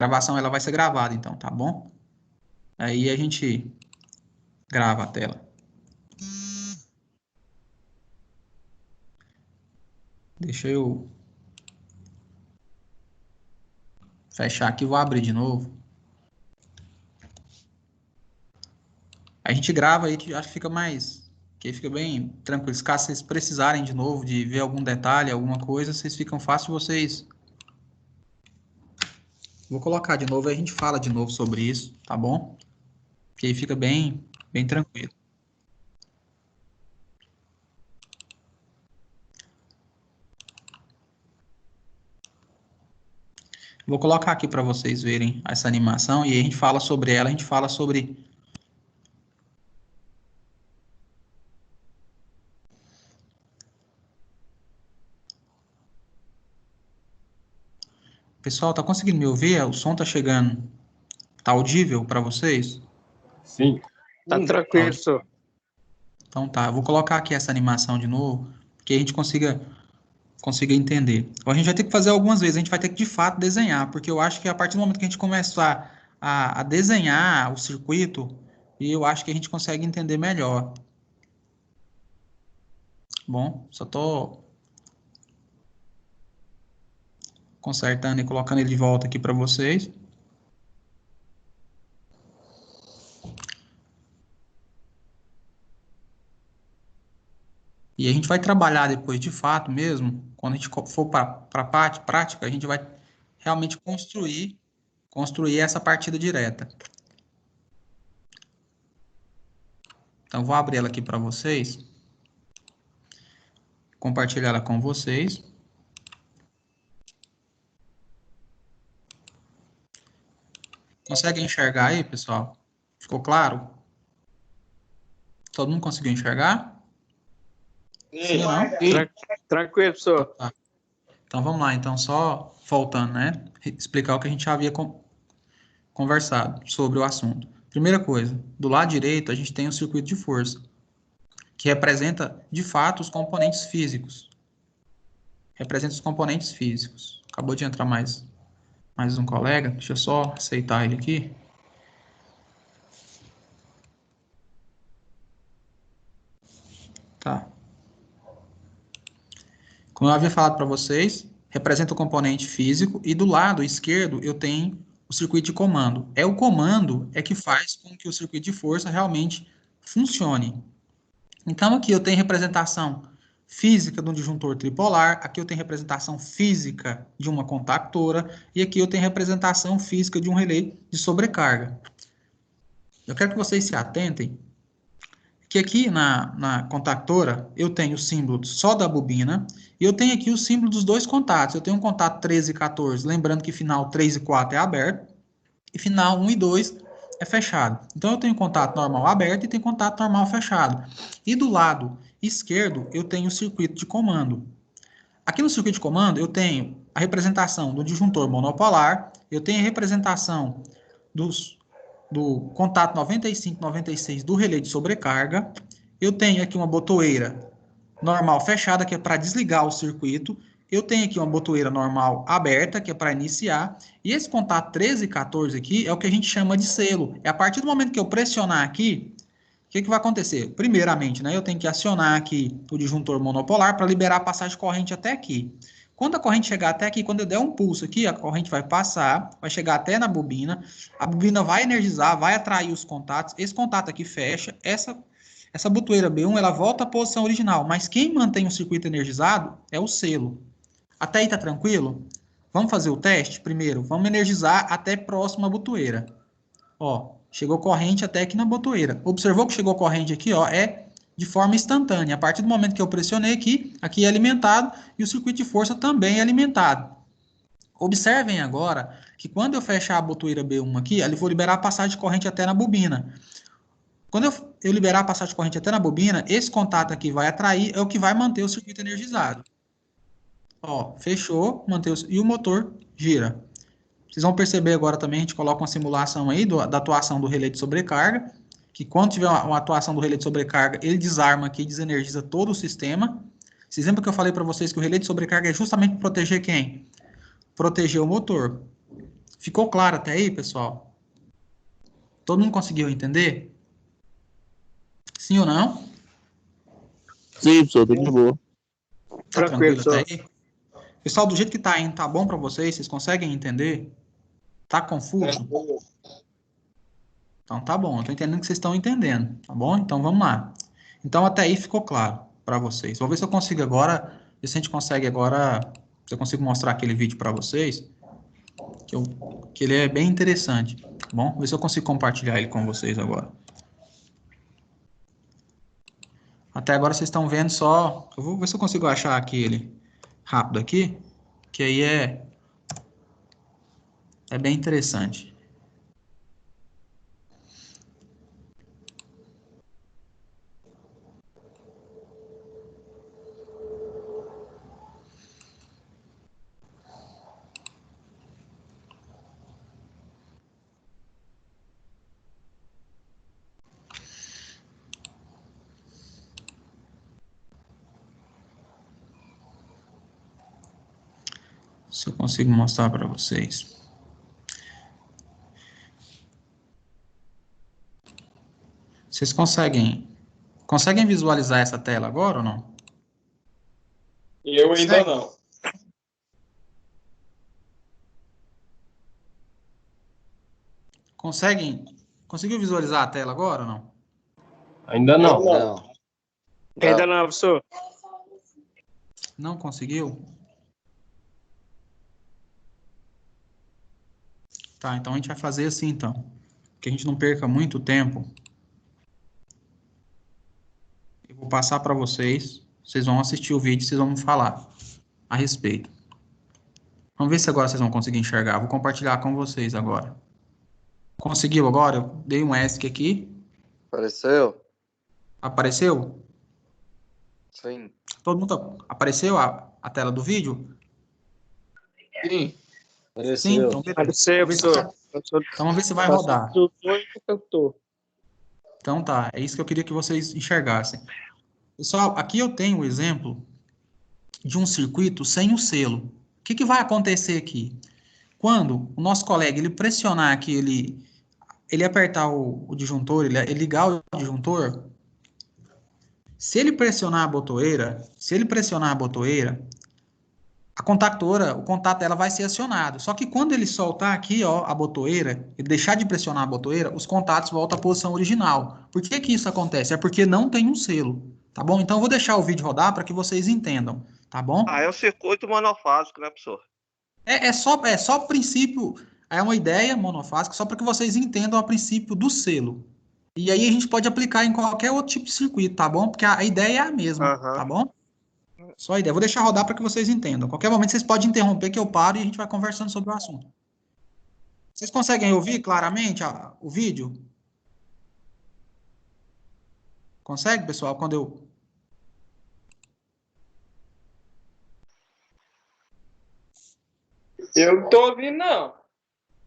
gravação ela vai ser gravada, então, tá bom? Aí a gente grava a tela. Deixa eu fechar aqui e vou abrir de novo. A gente grava aí que acho que fica mais... Que fica bem tranquilo. Caso vocês precisarem de novo de ver algum detalhe, alguma coisa, vocês ficam fácil vocês... Vou colocar de novo e a gente fala de novo sobre isso, tá bom? Que aí fica bem tranquilo. Vou colocar aqui para vocês verem essa animação e a gente fala sobre ela, a gente fala sobre... Pessoal, tá conseguindo me ouvir? O som tá chegando. Tá audível para vocês? Sim. Tá tranquilo, professor. Então tá, eu vou colocar aqui essa animação de novo, que a gente consiga entender. Então, a gente vai ter que fazer algumas vezes, a gente vai ter que de fato desenhar, porque eu acho que a partir do momento que a gente começar a desenhar o circuito, eu acho que a gente consegue entender melhor. Bom, só tô consertando e colocando ele de volta aqui para vocês. E a gente vai trabalhar depois, de fato mesmo, quando a gente for para a parte prática, a gente vai realmente construir essa partida direta. Então, vou abrir ela aqui para vocês, compartilhar ela com vocês. Consegue enxergar aí, pessoal? Ficou claro? Todo mundo conseguiu enxergar? Sim, não? Tranquilo, professor. Tá. Então, vamos lá. Então, só voltando, né? Explicar o que a gente já havia conversado sobre o assunto. Primeira coisa, do lado direito, a gente tem o circuito de força, que representa, de fato, os componentes físicos. Representa os componentes físicos. Acabou de entrar mais um colega. Deixa eu só aceitar ele aqui. Tá. Como eu havia falado para vocês, representa o componente físico e do lado esquerdo eu tenho o circuito de comando. É o comando que faz com que o circuito de força realmente funcione. Então aqui eu tenho representação física de um disjuntor tripolar, aqui eu tenho representação física de uma contactora e aqui eu tenho representação física de um relé de sobrecarga. Eu quero que vocês se atentem que aqui na contactora eu tenho o símbolo só da bobina e eu tenho aqui o símbolo dos dois contatos. Eu tenho um contato 13 e 14, lembrando que final 3 e 4 é aberto e final 1 e 2 é fechado. Então eu tenho contato normal aberto e tenho contato normal fechado. E do lado esquerdo eu tenho o circuito de comando. Aqui no circuito de comando eu tenho a representação do disjuntor monopolar, eu tenho a representação do contato 95-96 do relé de sobrecarga. Eu tenho aqui uma botoeira normal fechada, que é para desligar o circuito. Eu tenho aqui uma botoeira normal aberta, que é para iniciar. E esse contato 13 e 14 aqui é o que a gente chama de selo. É a partir do momento que eu pressionar aqui, o que vai acontecer? Primeiramente, né, eu tenho que acionar aqui o disjuntor monopolar para liberar a passagem de corrente até aqui. Quando a corrente chegar até aqui, quando eu der um pulso aqui, a corrente vai passar, vai chegar até na bobina, a bobina vai energizar, vai atrair os contatos, esse contato aqui fecha, essa botoeira B1, ela volta à posição original, mas quem mantém o circuito energizado é o selo. Até aí tá tranquilo? Vamos fazer o teste primeiro, vamos energizar até próximo à botoeira. Ó, chegou corrente até aqui na botoeira. Observou que chegou corrente aqui, ó, de forma instantânea. A partir do momento que eu pressionei aqui é alimentado e o circuito de força também é alimentado. Observem agora que quando eu fechar a botoeira B1 aqui, eu vou liberar a passagem de corrente até na bobina. Quando eu liberar a passagem de corrente até na bobina, esse contato aqui vai atrair, é o que vai manter o circuito energizado. Ó, fechou, e o motor gira. Vocês vão perceber agora também, a gente coloca uma simulação aí da atuação do relé de sobrecarga, que quando tiver uma atuação do relé de sobrecarga, ele desarma aqui, desenergiza todo o sistema. Vocês lembram que eu falei para vocês que o relé de sobrecarga é justamente para proteger quem? Proteger o motor. Ficou claro até aí, pessoal? Todo mundo conseguiu entender? Sim ou não? Sim, professor, tudo de boa. Tá Tranquilo, tranquilo até professor. aí? Pessoal, do jeito que tá indo, tá bom para vocês? Vocês conseguem entender? Tá confuso? Então tá bom, eu tô entendendo que vocês estão entendendo, tá bom? Então vamos lá. Então até aí ficou claro para vocês. Vou ver se eu consigo agora, ver se a gente consegue agora, se eu consigo mostrar aquele vídeo para vocês, que ele é bem interessante, tá bom? Ver se eu consigo compartilhar ele com vocês agora. Até agora vocês estão vendo só, eu vou ver se eu consigo achar aqui ele rápido aqui, que aí é bem interessante. Se eu consigo mostrar para vocês. Vocês conseguem visualizar essa tela agora ou não? Eu ainda não. Conseguiu visualizar a tela agora ou não? Ainda não. Não. Ainda não, professor. Não conseguiu? Tá, então a gente vai fazer assim então. Que a gente não perca muito tempo. Eu vou passar para vocês. Vocês vão assistir o vídeo e vocês vão me falar a respeito. Vamos ver se agora vocês vão conseguir enxergar. Vou compartilhar com vocês agora. Conseguiu agora? Eu dei um ESC aqui. Apareceu? Apareceu? Sim. Todo mundo apareceu a tela do vídeo? Sim. Sim, então beleza. Apareceu, professor. Então vamos ver se vai rodar. Cantor. Então tá, é isso que eu queria que vocês enxergassem. Pessoal, aqui eu tenho o exemplo de um circuito sem o selo. O que vai acontecer aqui? Quando o nosso colega ele pressionar aqui, ele apertar o disjuntor, ele ligar o disjuntor, se ele pressionar a botoeira, a contactora, o contato dela vai ser acionado. Só que quando ele soltar aqui, ó, a botoeira, ele deixar de pressionar a botoeira, os contatos voltam à posição original. Por que que isso acontece? É porque não tem um selo, tá bom? Então eu vou deixar o vídeo rodar para que vocês entendam, tá bom? Ah, é o circuito monofásico, né, professor? É só o princípio, é uma ideia monofásica, só para que vocês entendam o princípio do selo. E aí a gente pode aplicar em qualquer outro tipo de circuito, tá bom? Porque a ideia é a mesma, tá bom? Só a ideia. Vou deixar rodar para que vocês entendam. Qualquer momento vocês podem interromper que eu paro e a gente vai conversando sobre o assunto. Vocês conseguem ouvir claramente o vídeo? Consegue, pessoal? Quando eu... Eu não tô ouvindo, não.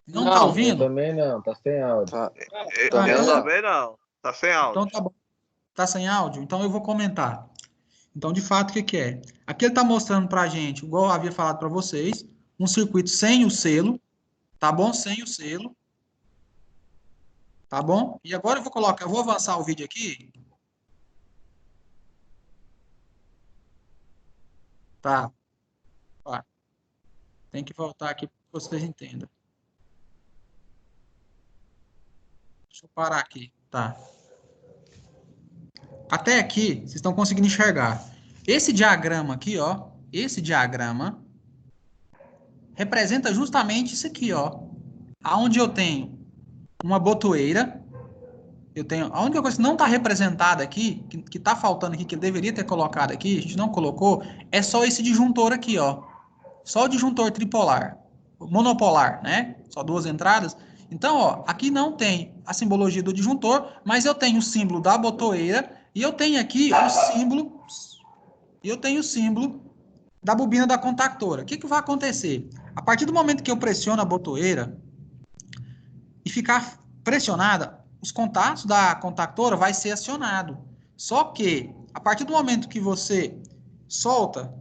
Não tá ouvindo? Eu também não, tá sem áudio. Tá. Eu então- também não. Tá sem áudio. Então tá bom. Tá sem áudio? Então eu vou comentar. Então, de fato, o que é? Aqui ele está mostrando para a gente, igual eu havia falado para vocês, um circuito sem o selo, tá bom? Sem o selo, tá bom? E agora eu vou avançar o vídeo aqui. Tá. Ó, tem que voltar aqui para que vocês entendam. Deixa eu parar aqui, tá? Até aqui, vocês estão conseguindo enxergar. Esse diagrama aqui, ó, esse diagrama representa justamente isso aqui, ó. Aonde eu tenho uma botoeira, a única coisa que não está representada aqui, que está faltando aqui, que eu deveria ter colocado aqui, a gente não colocou, é só esse disjuntor aqui, ó. Só o disjuntor tripolar, monopolar, né? Só duas entradas. Então, ó, aqui não tem a simbologia do disjuntor, mas eu tenho o símbolo da botoeira e eu tenho aqui o símbolo da bobina da contactora. O que vai acontecer? A partir do momento que eu pressiono a botoeira e ficar pressionada, os contatos da contactora vai ser acionado. Só que, a partir do momento que você solta,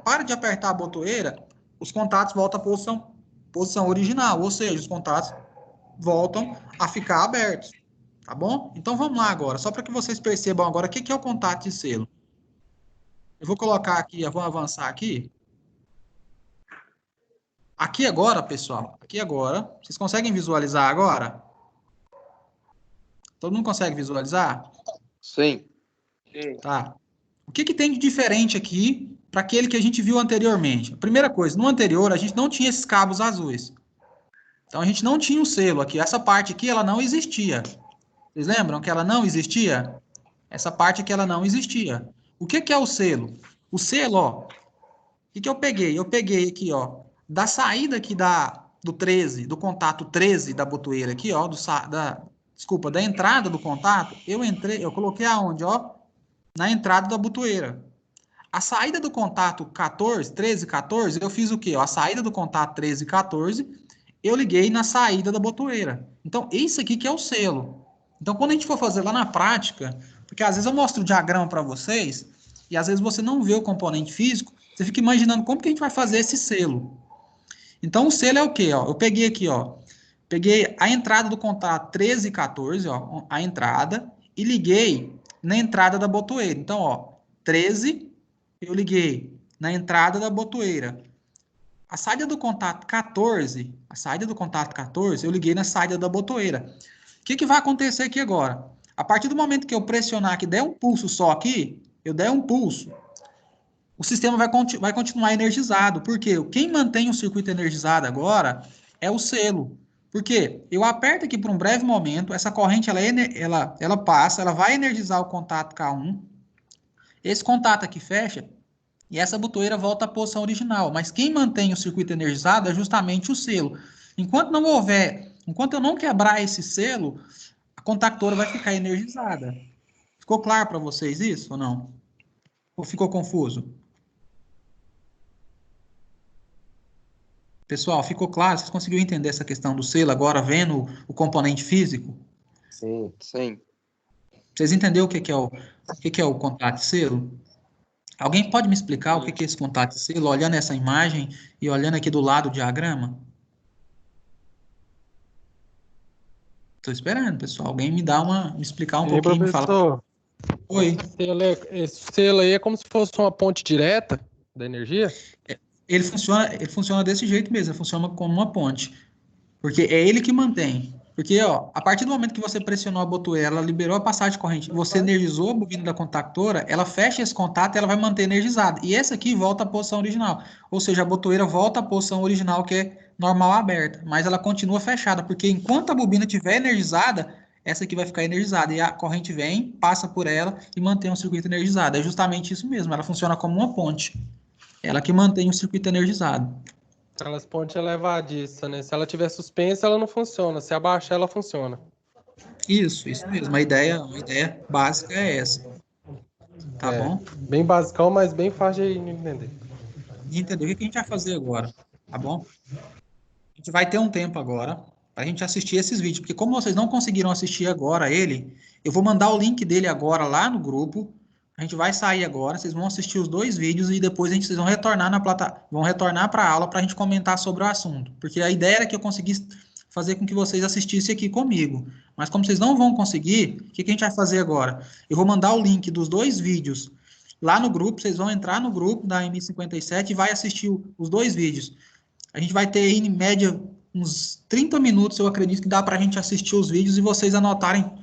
para de apertar a botoeira, os contatos voltam à posição posição original, ou seja, os contatos voltam a ficar abertos, tá bom? Então vamos lá agora, só para que vocês percebam agora o que é o contato de selo. Eu vou colocar aqui, eu vou avançar aqui. Aqui agora, pessoal, aqui agora, vocês conseguem visualizar agora? Todo mundo consegue visualizar? Sim. Tá. O que tem de diferente aqui para aquele que a gente viu anteriormente? A primeira coisa, no anterior a gente não tinha esses cabos azuis. Então a gente não tinha o selo aqui. Essa parte aqui ela não existia. Vocês lembram que ela não existia? Essa parte aqui ela não existia. O que é o selo? O selo, ó. O que eu peguei? Eu peguei aqui, ó, da saída aqui do 13, do contato 13 da botoeira aqui, ó, desculpa, da entrada do contato, eu coloquei aonde, ó? Na entrada da botoeira. A saída do contato 14, 13, 14, eu fiz o quê? A saída do contato 13 e 14, eu liguei na saída da botoeira. Então, esse aqui que é o selo. Então, quando a gente for fazer lá na prática, porque às vezes eu mostro o diagrama para vocês, e às vezes você não vê o componente físico, você fica imaginando como que a gente vai fazer esse selo. Então, o selo é o quê? Ó? Eu peguei aqui, ó, peguei a entrada do contato 13 e 14, ó, a entrada, e liguei na entrada da botoeira. Então, ó, 13, eu liguei na entrada da botoeira. A saída do contato 14, eu liguei na saída da botoeira. O que vai acontecer aqui agora? A partir do momento que eu pressionar aqui, der um pulso só aqui, eu der um pulso, o sistema vai continuar energizado. Por quê? Quem mantém o circuito energizado agora é o selo. Porque eu aperto aqui por um breve momento, essa corrente ela passa, ela vai energizar o contato K1. Esse contato aqui fecha e essa botoeira volta à posição original. Mas quem mantém o circuito energizado é justamente o selo. Enquanto eu não quebrar esse selo, a contactora vai ficar energizada. Ficou claro para vocês isso ou não? Ou ficou confuso? Pessoal, ficou claro? Vocês conseguiram entender essa questão do selo agora, vendo o componente físico? Sim. Sim. Vocês entenderam o que é o contato de selo? Alguém pode me explicar o que é esse contato de selo, olhando essa imagem e olhando aqui do lado o diagrama? Estou esperando, pessoal. Alguém me explicar um pouquinho, me fala. Professor, Oi. esse selo aí é como se fosse uma ponte direta da energia? Ele funciona desse jeito mesmo, ele funciona como uma ponte. Porque é ele que mantém. Porque, ó, a partir do momento que você pressionou a botoeira, ela liberou a passagem de corrente, você energizou a bobina da contactora, ela fecha esse contato e ela vai manter energizada. E esse aqui volta à posição original. Ou seja, a botoeira volta à posição original, que é normal aberta. Mas ela continua fechada, porque enquanto a bobina estiver energizada, essa aqui vai ficar energizada. E a corrente vem, passa por ela e mantém o circuito energizado. É justamente isso mesmo, ela funciona como uma ponte. Ela que mantém o circuito energizado. Aquelas pontes elevadiças, né? Se ela tiver suspensa, ela não funciona. Se abaixar, ela funciona. Isso mesmo. A ideia básica é essa. Tá bom? Bem basicão, mas bem fácil de entender. Entendeu? O que a gente vai fazer agora? Tá bom? A gente vai ter um tempo agora para a gente assistir esses vídeos, porque como vocês não conseguiram assistir agora ele, eu vou mandar o link dele agora lá no grupo. A gente vai sair agora, vocês vão assistir os 2 vídeos e depois vocês vão retornar para a aula para a gente comentar sobre o assunto. Porque a ideia era que eu conseguisse fazer com que vocês assistissem aqui comigo. Mas como vocês não vão conseguir, o que a gente vai fazer agora? Eu vou mandar o link dos 2 vídeos lá no grupo, vocês vão entrar no grupo da MI57 e vai assistir os 2 vídeos. A gente vai ter, em média, uns 30 minutos, eu acredito que dá para a gente assistir os vídeos e vocês anotarem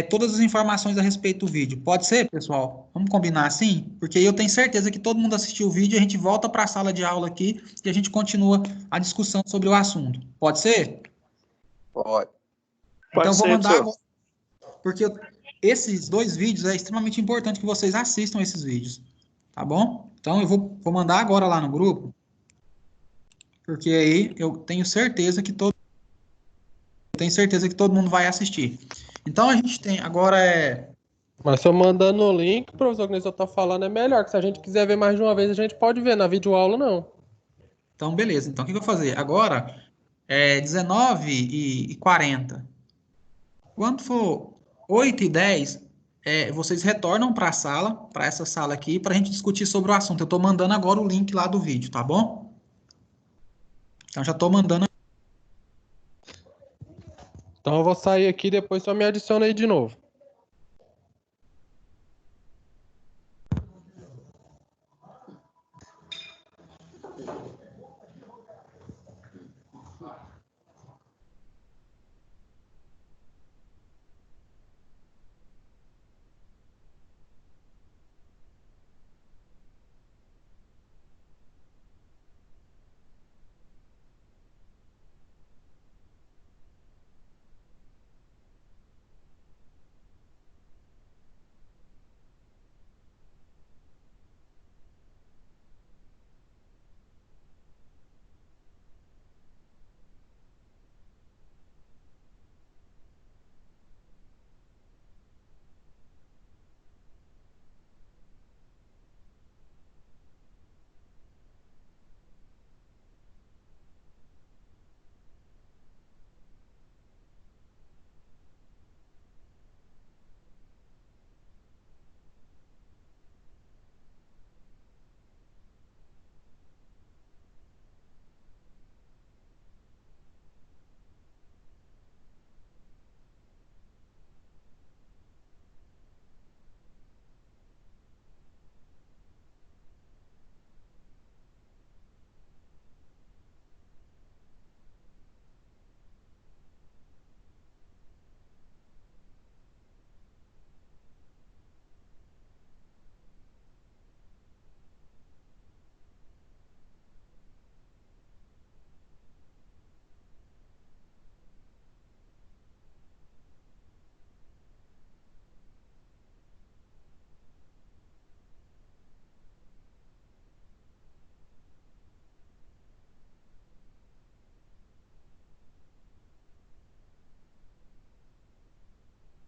todas as informações a respeito do vídeo. Pode ser, pessoal? Vamos combinar assim? Porque eu tenho certeza que todo mundo assistiu o vídeo, a gente volta para a sala de aula aqui e a gente continua a discussão sobre o assunto. Pode ser? Pode. Então, eu vou mandar professor. agora, porque esses 2 vídeos é extremamente importante que vocês assistam esses vídeos. Tá bom? Então, eu vou mandar agora lá no grupo, porque aí eu tenho certeza que todo mundo vai assistir. Então, a gente tem, agora Mas se eu mandando o link, o professor que tá falando é melhor, que se a gente quiser ver mais de uma vez, a gente pode ver, na videoaula não. Então, beleza. Então, o que eu vou fazer? Agora, 19h40. Quando for 8h10, vocês retornam para a sala, para essa sala aqui, para a gente discutir sobre o assunto. Eu estou mandando agora o link lá do vídeo, tá bom? Então já estou mandando. Então eu vou sair aqui, depois só me adiciona aí de novo.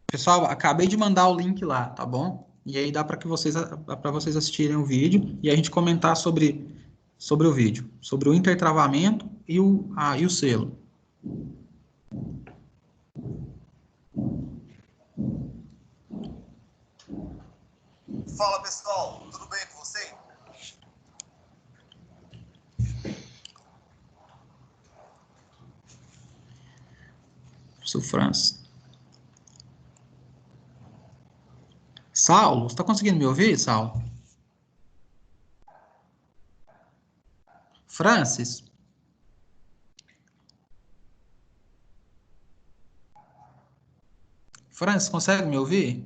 Pessoal, acabei de mandar o link lá, tá bom? E aí dá para vocês assistirem o vídeo e a gente comentar sobre o vídeo, sobre o intertravamento e o selo. Fala pessoal, tudo bem com você? Professor Francis. Saulo, você está conseguindo me ouvir, Saulo? Francis? Francis, consegue me ouvir?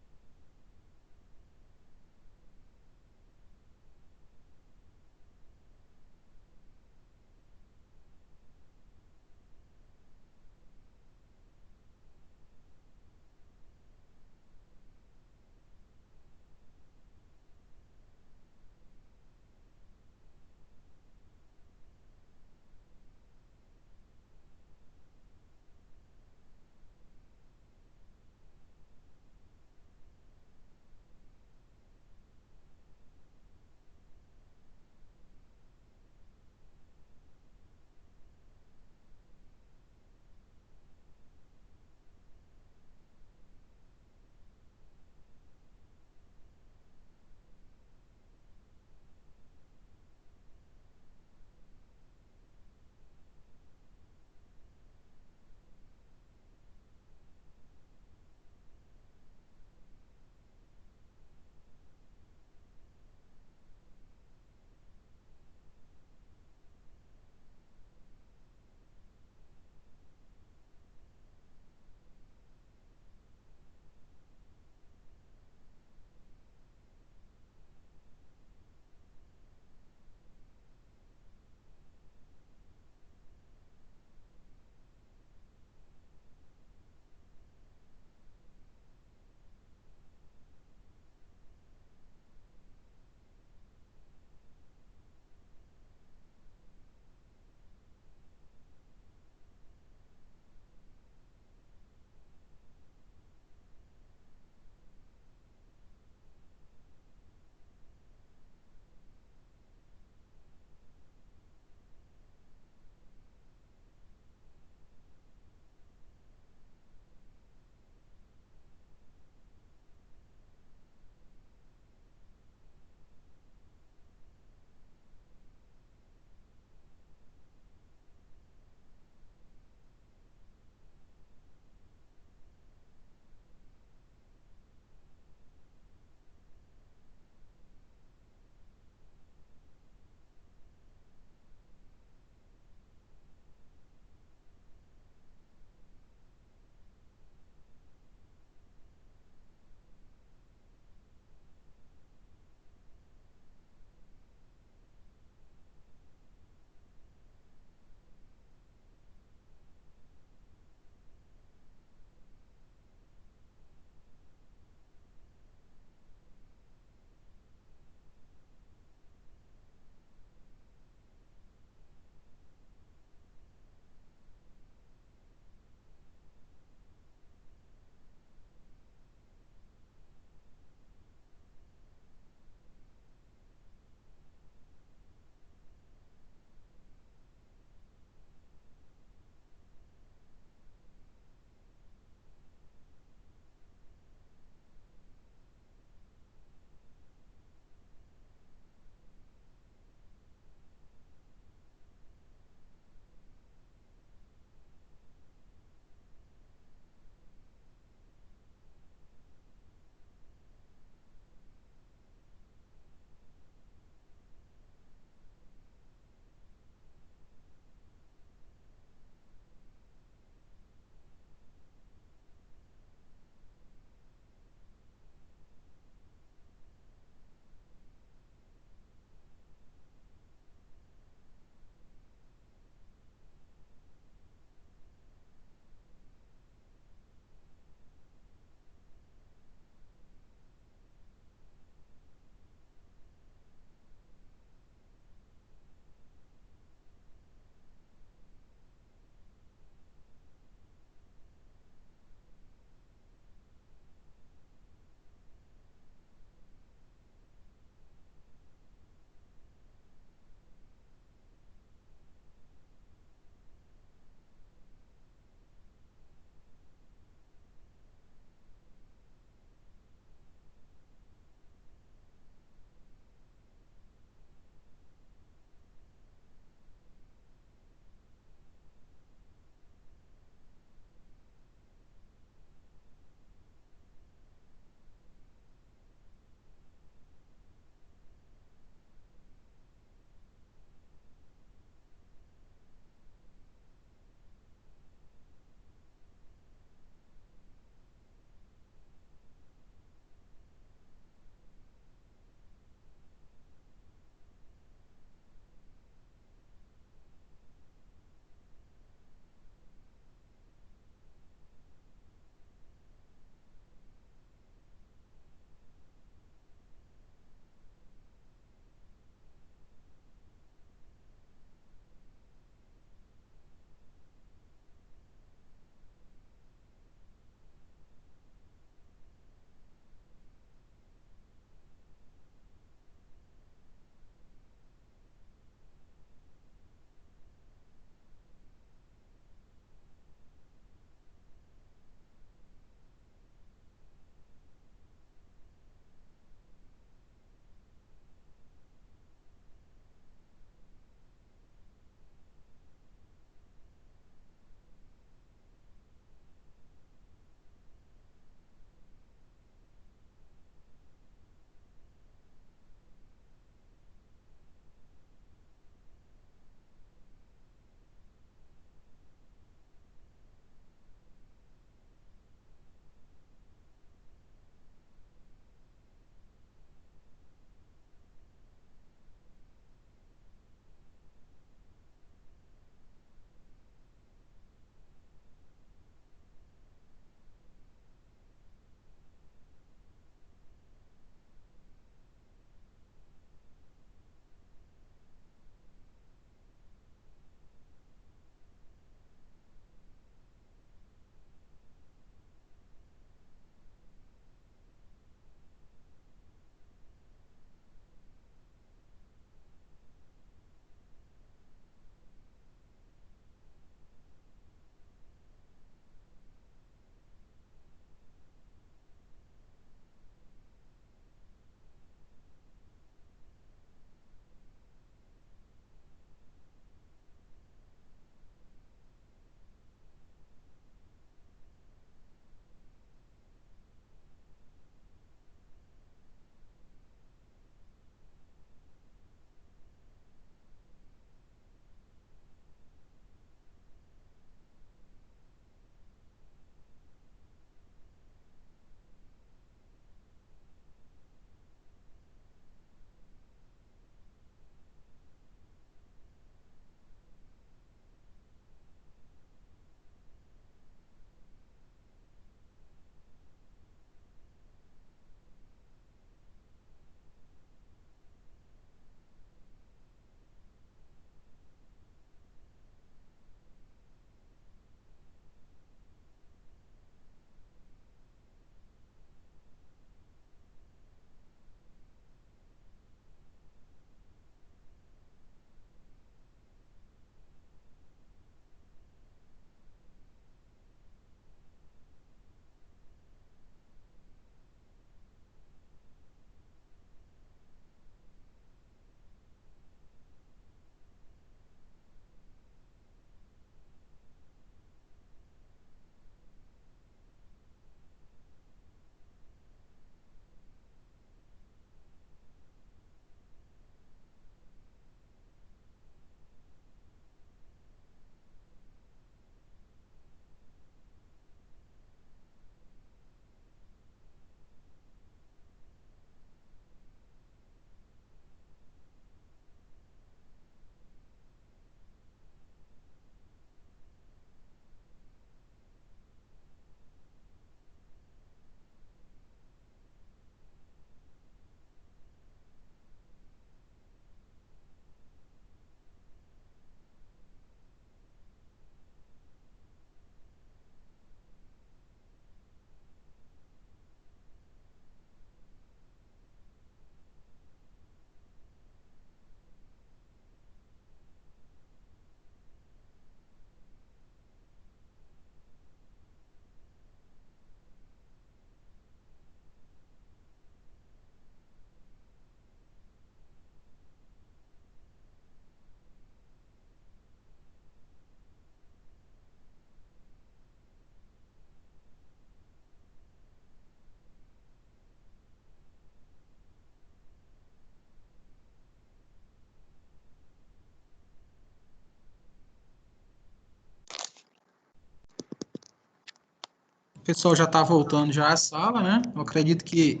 O pessoal já está voltando já à sala, né? Eu acredito que...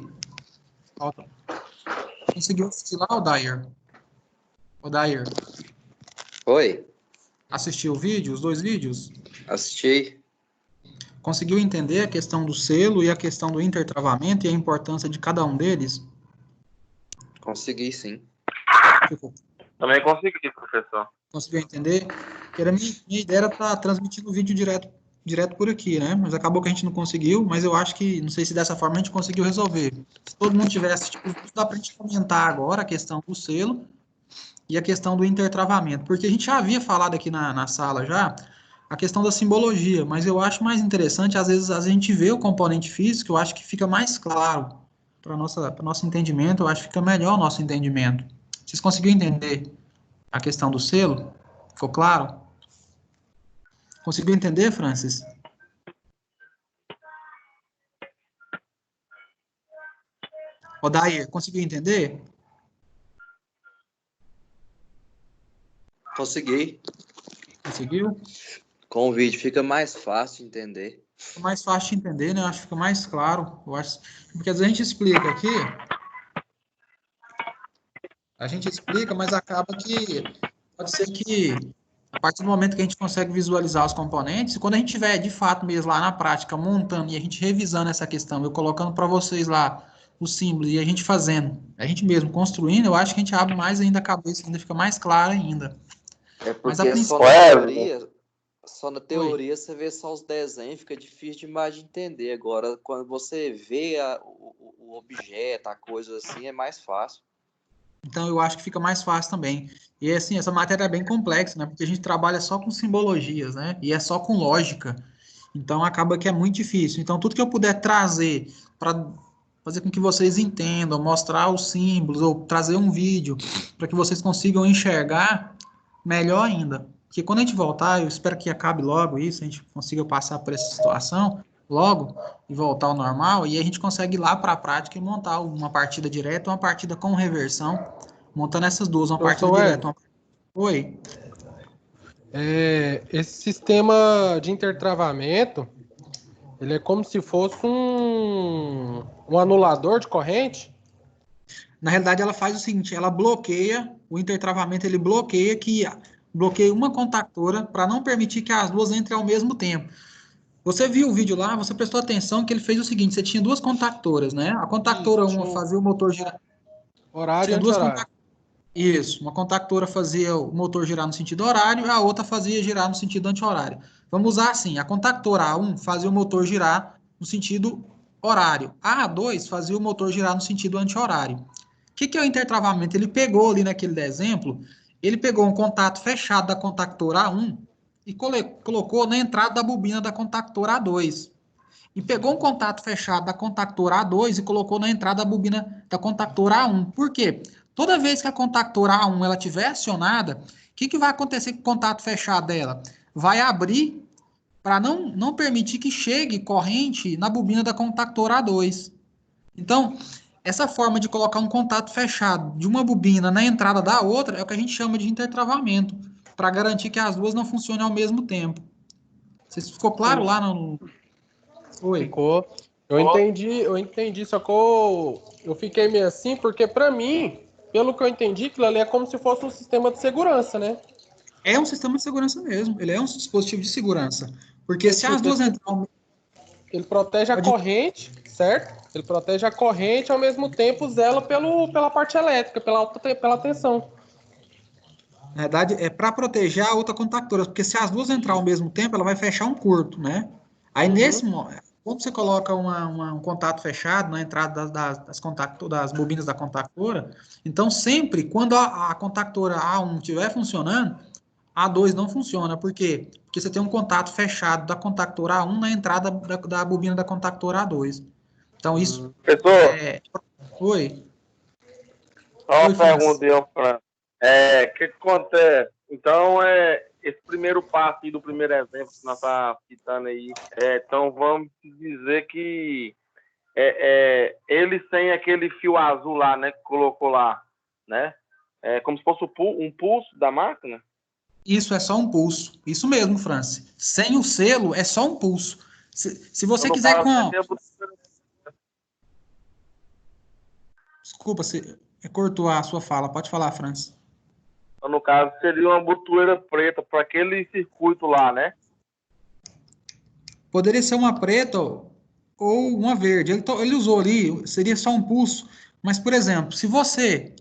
Conseguiu assistir lá, Odair? Odair, Oi, assistiu o vídeo, os 2 vídeos? assisti. Conseguiu entender a questão do selo e a questão do intertravamento e a importância de cada um deles? Consegui, sim. Ficou- Também consegui, professor. Conseguiu entender? Porque era minha ideia era estar transmitindo o vídeo direto por aqui, né? Mas acabou que a gente não conseguiu, mas eu acho que, não sei se dessa forma a gente conseguiu resolver. Se todo mundo tivesse, tipo, dá para a gente comentar agora a questão do selo e a questão do intertravamento, porque a gente já havia falado aqui na sala já a questão da simbologia, mas eu acho mais interessante, às vezes a gente vê o componente físico, eu acho que fica mais claro para nosso entendimento, eu acho que fica melhor o nosso entendimento. Vocês conseguiram entender a questão do selo? Ficou claro? Conseguiu entender, Francis? Odair, conseguiu entender? Consegui. Conseguiu? Com o vídeo fica mais fácil de entender. Fica mais fácil de entender, né? Eu acho que fica mais claro. Eu acho, porque às vezes a gente explica aqui, mas acaba que pode ser que a partir do momento que a gente consegue visualizar os componentes, quando a gente tiver de fato mesmo lá na prática montando e a gente revisando essa questão, eu colocando para vocês lá os símbolos e a gente fazendo, a gente mesmo construindo, eu acho que a gente abre mais ainda a cabeça, ainda fica mais claro ainda. É Mas a porque princípio... só na teoria você vê só os desenhos, fica difícil demais de entender. Agora, quando você vê o objeto, a coisa assim, é mais fácil. Então, eu acho que fica mais fácil também. E, assim, essa matéria é bem complexa, né? Porque a gente trabalha só com simbologias, né? E é só com lógica. Então, acaba que é muito difícil. Então, tudo que eu puder trazer para fazer com que vocês entendam, mostrar os símbolos, ou trazer um vídeo para que vocês consigam enxergar, melhor ainda. Porque quando a gente voltar, eu espero que acabe logo isso, a gente consiga passar por essa situação logo e voltar ao normal, e a gente consegue ir lá para a prática e montar uma partida direta, uma partida com reversão, montando essas duas, uma partida direta. Oi? Esse sistema de intertravamento, ele é como se fosse um anulador de corrente? Na realidade, ela faz o seguinte, ela bloqueia, o intertravamento ele bloqueia uma contactora para não permitir que as duas entrem ao mesmo tempo. Você viu o vídeo lá, você prestou atenção que ele fez o seguinte, você tinha 2 contactoras, né? A contactora uma fazia o motor girar... Horário Tinha e 2 anti-horário. Isso, uma contactora fazia o motor girar no sentido horário, a outra fazia girar no sentido anti-horário. Vamos usar assim, a contactora A1 fazia o motor girar no sentido horário, a A2 fazia o motor girar no sentido anti-horário. O que é o intertravamento? Ele pegou ali naquele exemplo, ele pegou um contato fechado da contactora A1 e colocou na entrada da bobina da contactora A2. E pegou um contato fechado da contactora A2 e colocou na entrada da bobina da contactora A1. Por quê? Toda vez que a contactora A1 ela estiver acionada, o que vai acontecer com o contato fechado dela? Vai abrir para não permitir que chegue corrente na bobina da contactora A2. Então, essa forma de colocar um contato fechado de uma bobina na entrada da outra é o que a gente chama de intertravamento, para garantir que as duas não funcionem ao mesmo tempo. Vocês ficou claro lá no... Oi. Ficou. Eu entendi, só que eu fiquei meio assim, porque pra mim, pelo que eu entendi, aquilo ali é como se fosse um sistema de segurança, né? É um sistema de segurança mesmo, ele é um dispositivo de segurança. Porque se as duas entram... Ele protege a corrente, certo? Ele protege a corrente, ao mesmo tempo zela pela parte elétrica, pela tensão. Na verdade, é para proteger a outra contactora, porque se as duas entrar ao mesmo tempo, ela vai fechar um curto, né? Aí, nesse momento, quando você coloca um contato fechado na entrada das bobinas da contactora, então sempre, quando a contactora A1 estiver funcionando, a A2 não funciona. Por quê? Porque você tem um contato fechado da contactora A1 na entrada da bobina da contactora A2. Então, isso... Professor, Oi. só uma Oi, Francis. pergunta aí, Fran. O que acontece? Então, esse primeiro passo aí do primeiro exemplo que nós estamos citando aí, então vamos dizer que ele sem aquele fio azul lá, né, que colocou lá, né? É como se fosse um pulso da máquina? Isso é só um pulso. Isso mesmo, Francis. Sem o selo, é só um pulso. Se você No quiser caso, com... seria a botoeira- Desculpa, você cortou a sua fala. Pode falar, Francis. No caso, seria uma botoeira preta para aquele circuito lá, né? Poderia ser uma preta ou uma verde. Ele usou ali, seria só um pulso. Mas, por exemplo, se você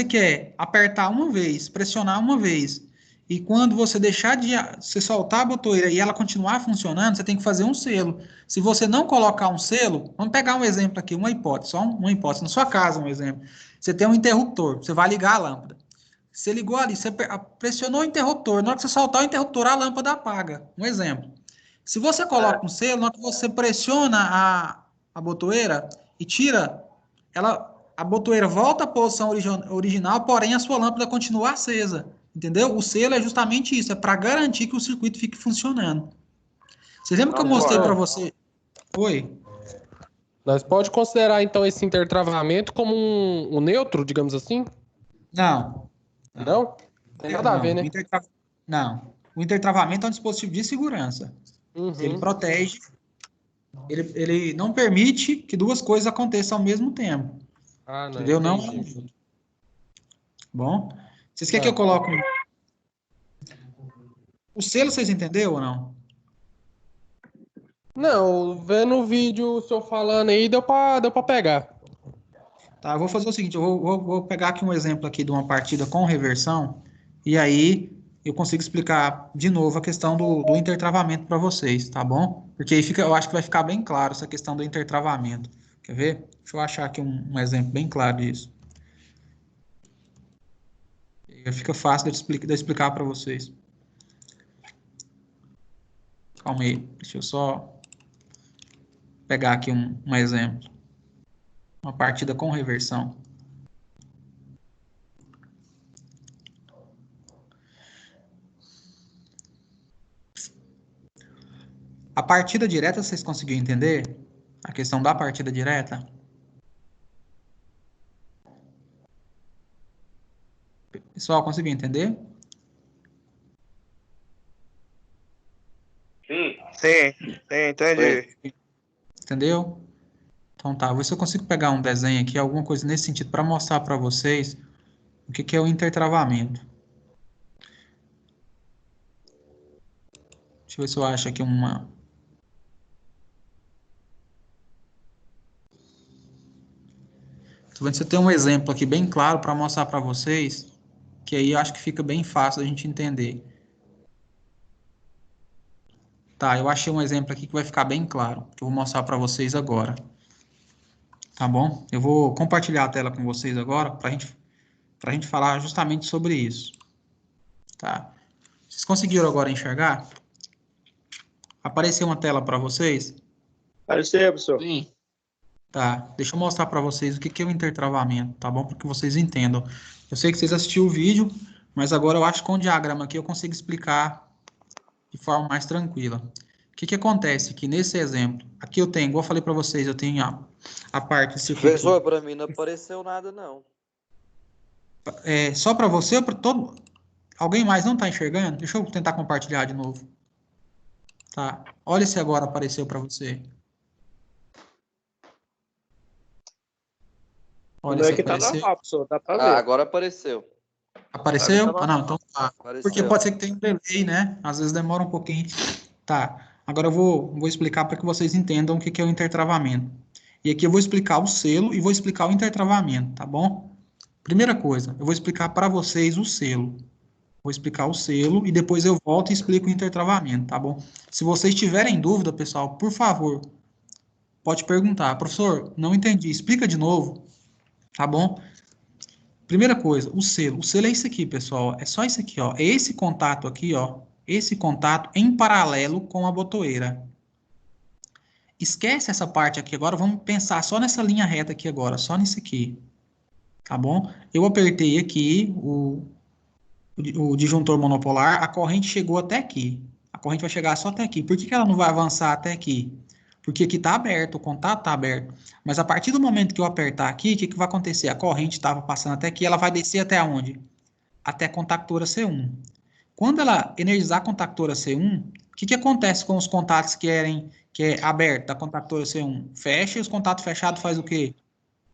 quer apertar uma vez, pressionar uma vez, e quando você deixar de você soltar a botoeira e ela continuar funcionando, você tem que fazer um selo. Se você não colocar um selo, vamos pegar um exemplo aqui, uma hipótese, só uma hipótese, na sua casa, um exemplo. Você tem um interruptor, você vai ligar a lâmpada. Você ligou ali, você pressionou o interruptor, na hora que você soltar o interruptor, a lâmpada apaga. Um exemplo. Se você coloca um selo, na hora que você pressiona a botoeira e tira, a botoeira volta à posição original, porém a sua lâmpada continua acesa. Entendeu? O selo é justamente isso, é para garantir que o circuito fique funcionando. Você lembra que eu mostrei para você? Oi? Nós pode considerar, então, esse intertravamento como um neutro, digamos assim? Não. Não? Tem nada a ver, né? Não. O intertravamento é um dispositivo de segurança. Ele protege, ele não permite que duas coisas aconteçam ao mesmo tempo. Ah, não. Entendeu? Não. Entendi. Bom, vocês querem que eu coloque o selo, vocês entenderam ou não? Não, vendo o vídeo, o senhor falando aí, deu pra pegar. Tá, eu vou fazer o seguinte, eu vou pegar aqui um exemplo aqui de uma partida com reversão, e aí eu consigo explicar de novo a questão do intertravamento para vocês, tá bom? Porque aí eu acho que vai ficar bem claro essa questão do intertravamento. Quer ver? Deixa eu achar aqui um exemplo bem claro disso. Aí fica fácil de eu explicar para vocês. Calma aí, deixa eu só pegar aqui um exemplo. Uma partida com reversão. A partida direta, vocês conseguiram entender? A questão da partida direta? Pessoal, conseguiu entender? Sim. Entendi. Entendeu? Então tá, vou ver se eu consigo pegar um desenho aqui, alguma coisa nesse sentido, para mostrar para vocês o que é o intertravamento. Deixa eu ver se eu acho aqui uma... Tô vendo se eu tenho um exemplo aqui bem claro para mostrar para vocês, que aí eu acho que fica bem fácil da gente entender. Tá, eu achei um exemplo aqui que vai ficar bem claro, que eu vou mostrar para vocês agora. Tá bom? Eu vou compartilhar a tela com vocês agora, para a gente falar justamente sobre isso. Tá? Vocês conseguiram agora enxergar? Apareceu uma tela para vocês? Apareceu, professor. Sim. Tá, deixa eu mostrar para vocês o que é o intertravamento, tá bom? Para que vocês entendam. Eu sei que vocês assistiram o vídeo, mas agora eu acho que com o diagrama aqui eu consigo explicar de forma mais tranquila. O que acontece aqui nesse exemplo? Aqui eu tenho, igual eu falei para vocês, eu tenho a parte de circuito. Professor, para mim não apareceu nada, não. Só para você ou para todo... Alguém mais não está enxergando? Deixa eu tentar compartilhar de novo. Tá. Olha se agora apareceu para você. Olha Não é se que tá apareceu. normal, professor. Dá pra ver. Agora apareceu. Apareceu? Ah, não, então tá. Apareceu. Porque pode ser que tenha um delay, né? Às vezes demora um pouquinho. Tá. Agora eu vou explicar para que vocês entendam o que é o intertravamento. E aqui eu vou explicar o selo e vou explicar o intertravamento, tá bom? Primeira coisa, eu vou explicar para vocês o selo. Vou explicar o selo e depois eu volto e explico o intertravamento, tá bom? Se vocês tiverem dúvida, pessoal, por favor, pode perguntar. Professor, não entendi. Explica de novo, tá bom? Primeira coisa, o selo. O selo é isso aqui, pessoal. É só isso aqui, ó. É esse contato aqui, ó. Esse contato em paralelo com a botoeira. Esquece essa parte aqui agora. Vamos pensar só nessa linha reta aqui agora. Só nisso aqui. Tá bom? Eu apertei aqui o disjuntor monopolar. A corrente chegou até aqui. A corrente vai chegar só até aqui. Por que ela não vai avançar até aqui? Porque aqui está aberto, o contato está aberto. Mas a partir do momento que eu apertar aqui, o que vai acontecer? A corrente estava passando até aqui, ela vai descer até onde? Até a contactora C1. Quando ela energizar a contactora C1, o que acontece com os contatos que que é aberto, da contactora C1, fecha, e os contatos fechados faz o quê?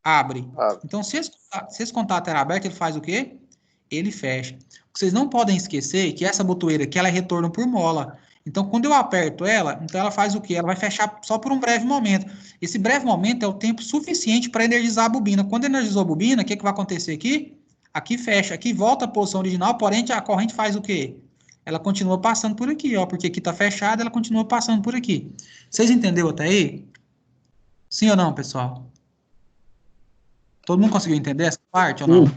Abre. Então, se esse contato era aberto, ele faz o quê? Ele fecha. Vocês não podem esquecer que essa botoeira aqui, ela é retorno por mola. Então, quando eu aperto ela, então ela faz o quê? Ela vai fechar só por um breve momento. Esse breve momento é o tempo suficiente para energizar a bobina. Quando energizou a bobina, o que vai acontecer aqui? Aqui fecha, aqui volta à posição original, porém a corrente faz o quê? Ela continua passando por aqui, ó, porque aqui está fechada, ela continua passando por aqui. Vocês entenderam até aí? Sim ou não, pessoal? Todo mundo conseguiu entender essa parte ou não?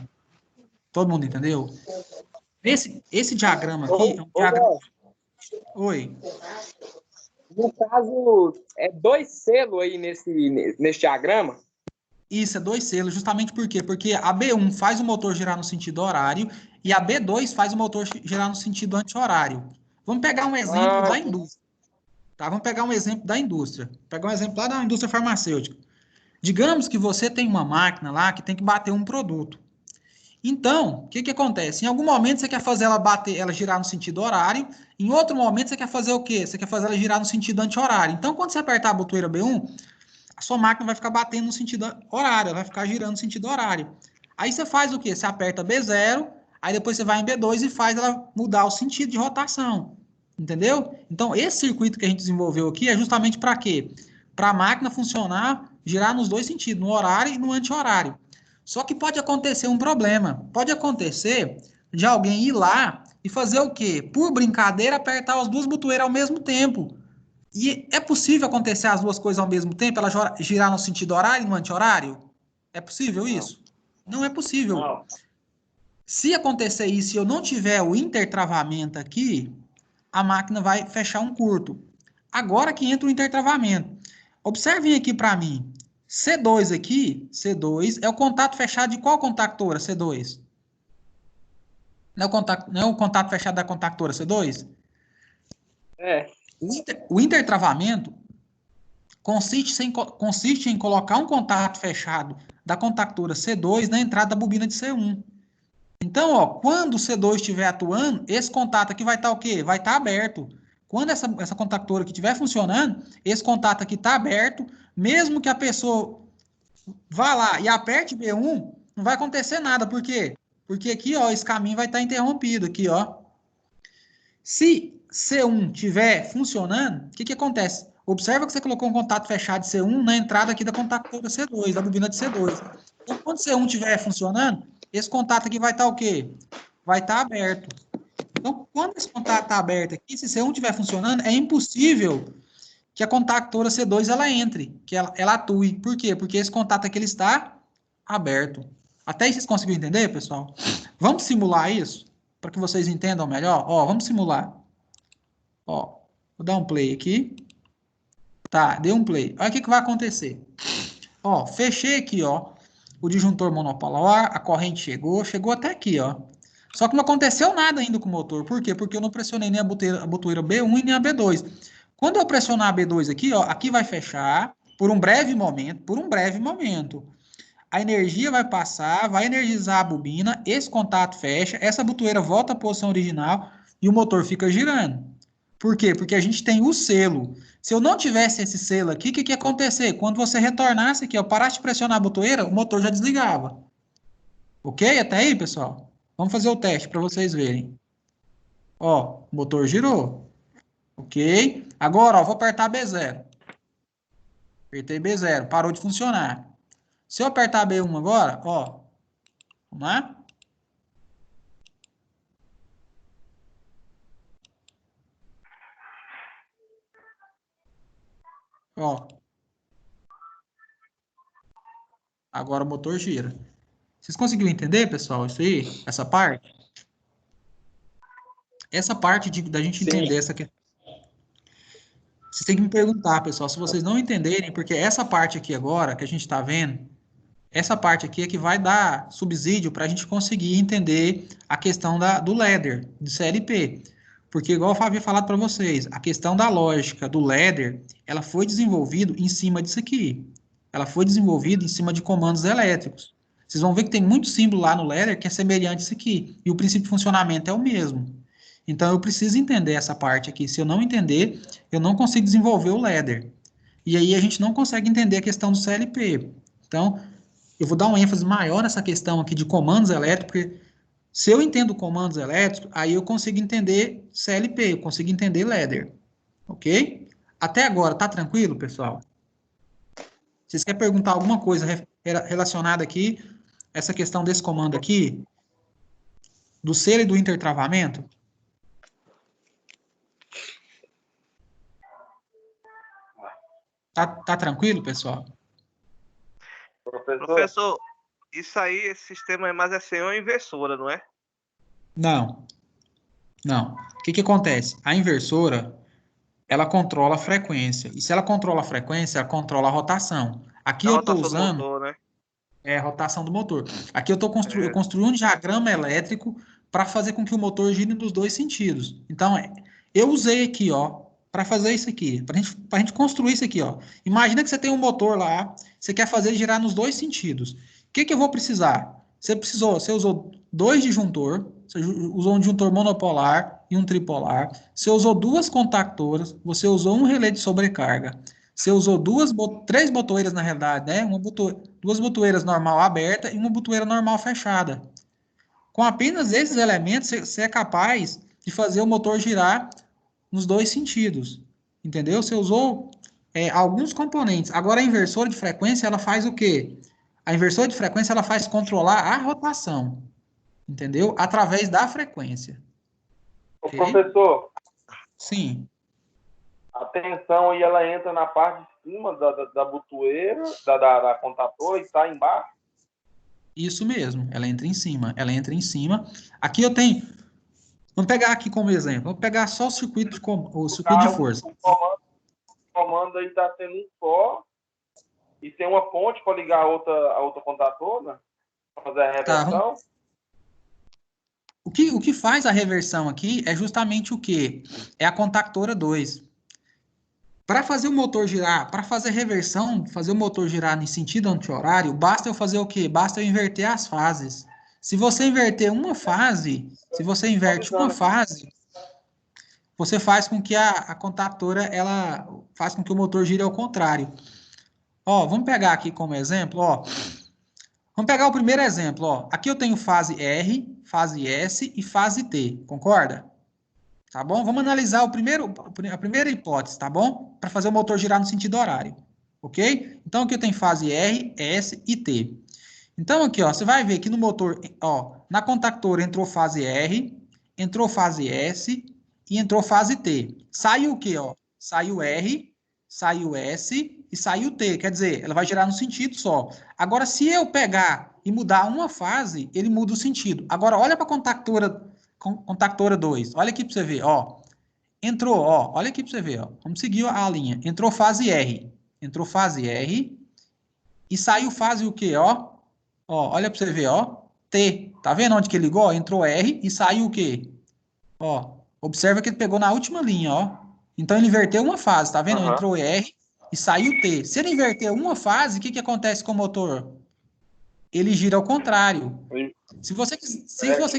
Todo mundo entendeu? Esse diagrama aqui é um diagrama... Oi. No caso, é 2 selos aí nesse diagrama? Isso, é 2 selos, justamente por quê? Porque a B1 faz o motor girar no sentido horário e a B2 faz o motor girar no sentido anti-horário. Vamos pegar um exemplo da indústria. Tá? Vamos pegar um exemplo da indústria. Vou pegar um exemplo lá da indústria farmacêutica. Digamos que você tem uma máquina lá que tem que bater um produto. Então, o que acontece? Em algum momento você quer fazer ela girar no sentido horário, em outro momento você quer fazer o quê? Você quer fazer ela girar no sentido anti-horário. Então, quando você apertar a botoeira B1, a sua máquina vai ficar batendo no sentido horário, ela vai ficar girando no sentido horário. Aí você faz o quê? Você aperta B0, aí depois você vai em B2 e faz ela mudar o sentido de rotação. Entendeu? Então, esse circuito que a gente desenvolveu aqui é justamente para quê? Para a máquina funcionar, girar nos dois sentidos, no horário e no anti-horário. Só que pode acontecer um problema. Pode acontecer de alguém ir lá e fazer o quê? Por brincadeira, apertar as duas botoeiras ao mesmo tempo. E é possível acontecer as duas coisas ao mesmo tempo? Ela girar no sentido horário e no anti-horário? É possível isso? Não é possível. Não. Se acontecer isso e eu não tiver o intertravamento aqui, a máquina vai fechar um curto. Agora que entra o intertravamento. Observem aqui para mim. C2 aqui, C2, é o contato fechado de qual contactora, C2? Não é o contato fechado da contactora, C2? É. O intertravamento consiste em colocar um contato fechado da contactora C2 na entrada da bobina de C1. Então, ó, quando o C2 estiver atuando, esse contato aqui vai estar o quê? Vai estar aberto. Quando essa contactora aqui estiver funcionando, esse contato aqui está aberto, mesmo que a pessoa vá lá e aperte B1, não vai acontecer nada. Por quê? Porque aqui, ó, esse caminho vai estar interrompido aqui, ó. Se C1 estiver funcionando, o que acontece? Observa que você colocou um contato fechado de C1 na entrada aqui da contactora C2, da bobina de C2. Então, quando C1 estiver funcionando, esse contato aqui vai estar o quê? Vai estar aberto. Então, quando esse contato está aberto aqui, se C1 estiver funcionando, é impossível que a contactora C2 ela entre, que ela atue. Por quê? Porque esse contato aqui ele está aberto. Até aí vocês conseguiram entender, pessoal? Vamos simular isso, para que vocês entendam melhor? Ó, vamos simular. Ó, vou dar um play aqui. Tá, dei um play. Olha o que vai acontecer. Ó, fechei aqui, ó, o disjuntor monopolar, a corrente chegou até aqui, ó. Só que não aconteceu nada ainda com o motor. Por quê? Porque eu não pressionei nem a botoeira B1 e nem a B2. Quando eu pressionar a B2 aqui, ó, aqui vai fechar por um breve momento. A energia vai passar, vai energizar a bobina, esse contato fecha, essa botoeira volta à posição original e o motor fica girando. Por quê? Porque a gente tem o selo. Se eu não tivesse esse selo aqui, o que ia acontecer? Quando você retornasse aqui, ó, parasse de pressionar a botoeira, o motor já desligava. Ok? Até aí, pessoal? Vamos fazer o teste para vocês verem. Ó, o motor girou. Ok? Agora, ó, vou apertar B0. Apertei B0, parou de funcionar. Se eu apertar B1 agora, ó, vamos lá? Ó. Agora o motor gira. Vocês conseguiram entender, pessoal, isso aí? Essa parte? Essa parte da gente entender essa questão. Vocês têm que me perguntar, pessoal, se vocês não entenderem, porque essa parte aqui agora, que a gente está vendo, essa parte aqui é que vai dar subsídio para a gente conseguir entender a questão do ladder, do CLP. Porque, igual eu havia falado para vocês, a questão da lógica do ladder, ela foi desenvolvida em cima disso aqui. Ela foi desenvolvida em cima de comandos elétricos. Vocês vão ver que tem muito símbolo lá no ladder que é semelhante a isso aqui. E o princípio de funcionamento é o mesmo. Então, eu preciso entender essa parte aqui. Se eu não entender, eu não consigo desenvolver o ladder. E aí a gente não consegue entender a questão do CLP. Então, eu vou dar uma ênfase maior nessa questão aqui de comandos elétricos, porque se eu entendo comandos elétricos, aí eu consigo entender CLP, eu consigo entender ladder. Ok? Até agora, tá tranquilo, pessoal? Vocês querem perguntar alguma coisa relacionada aqui, essa questão desse comando aqui, do selo e do intertravamento? Tá tranquilo, pessoal? Professor, isso aí, esse sistema é mais assim, uma inversora, não é? Não. O que acontece? A inversora, ela controla a frequência. E se ela controla a frequência, ela controla a rotação. Aqui eu estou usando... motor, né? É a rotação do motor. Aqui eu construí um diagrama elétrico para fazer com que o motor gire nos dois sentidos. Então, eu usei aqui, ó, para fazer isso aqui, para a gente construir isso aqui, ó. Imagina que você tem um motor lá, você quer fazer ele girar nos dois sentidos. O que eu vou precisar? Você usou 2 disjuntor, você usou um disjuntor monopolar e um tripolar, você usou 2 contactoras, você usou um relé de sobrecarga. Você usou 3 botoeiras, na realidade, né? 2 botoeiras normal aberta e uma botoeira normal fechada. Com apenas esses elementos, você é capaz de fazer o motor girar nos dois sentidos. Entendeu? Você usou alguns componentes. Agora, a inversora de frequência, ela faz o quê? A inversora de frequência, ela faz controlar a rotação. Entendeu? Através da frequência. Ô, Okay? professor, Sim. a tensão aí, ela entra na parte de cima da botoeira, da contatora, e está embaixo? Isso mesmo, ela entra em cima. Aqui eu tenho, vamos pegar aqui como exemplo, vamos pegar só o circuito de força. O comando aí está sendo um só, e tem uma ponte para ligar a outra contatora, para fazer a reversão. O que faz a reversão aqui é justamente o quê? É a contactora 2. Para fazer o motor girar, para fazer reversão, fazer o motor girar em sentido anti-horário, basta eu fazer o quê? Basta eu inverter as fases. Se você inverte uma fase, você faz com que a contactora, ela faz com que o motor gire ao contrário. Ó, vamos pegar aqui como exemplo, ó. Vamos pegar o primeiro exemplo, ó. Aqui eu tenho fase R, fase S e fase T, concorda? Tá bom? Vamos analisar a primeira hipótese, tá bom? Para fazer o motor girar no sentido horário, ok? Então, aqui eu tenho fase R, S e T. Então, aqui, ó, você vai ver que no motor, ó, na contactora entrou fase R, entrou fase S e entrou fase T. Saiu o quê, ó? Saiu R, saiu S e saiu T. Quer dizer, ela vai girar no sentido só. Agora, se eu pegar e mudar uma fase, ele muda o sentido. Agora, olha para a contactora 2. Olha aqui para você ver, ó. Entrou, ó. Olha aqui para você ver, ó. Vamos seguir a linha. Entrou fase R. Entrou fase R. E saiu fase o quê, ó? Ó, olha para você ver, ó. T. Tá vendo onde que ele ligou? Entrou R e saiu o quê? Ó. Observa que ele pegou na última linha, ó. Então ele inverteu uma fase, tá vendo? Entrou R e saiu T. Se ele inverter uma fase, o que acontece com o motor? Ele gira ao contrário. Se você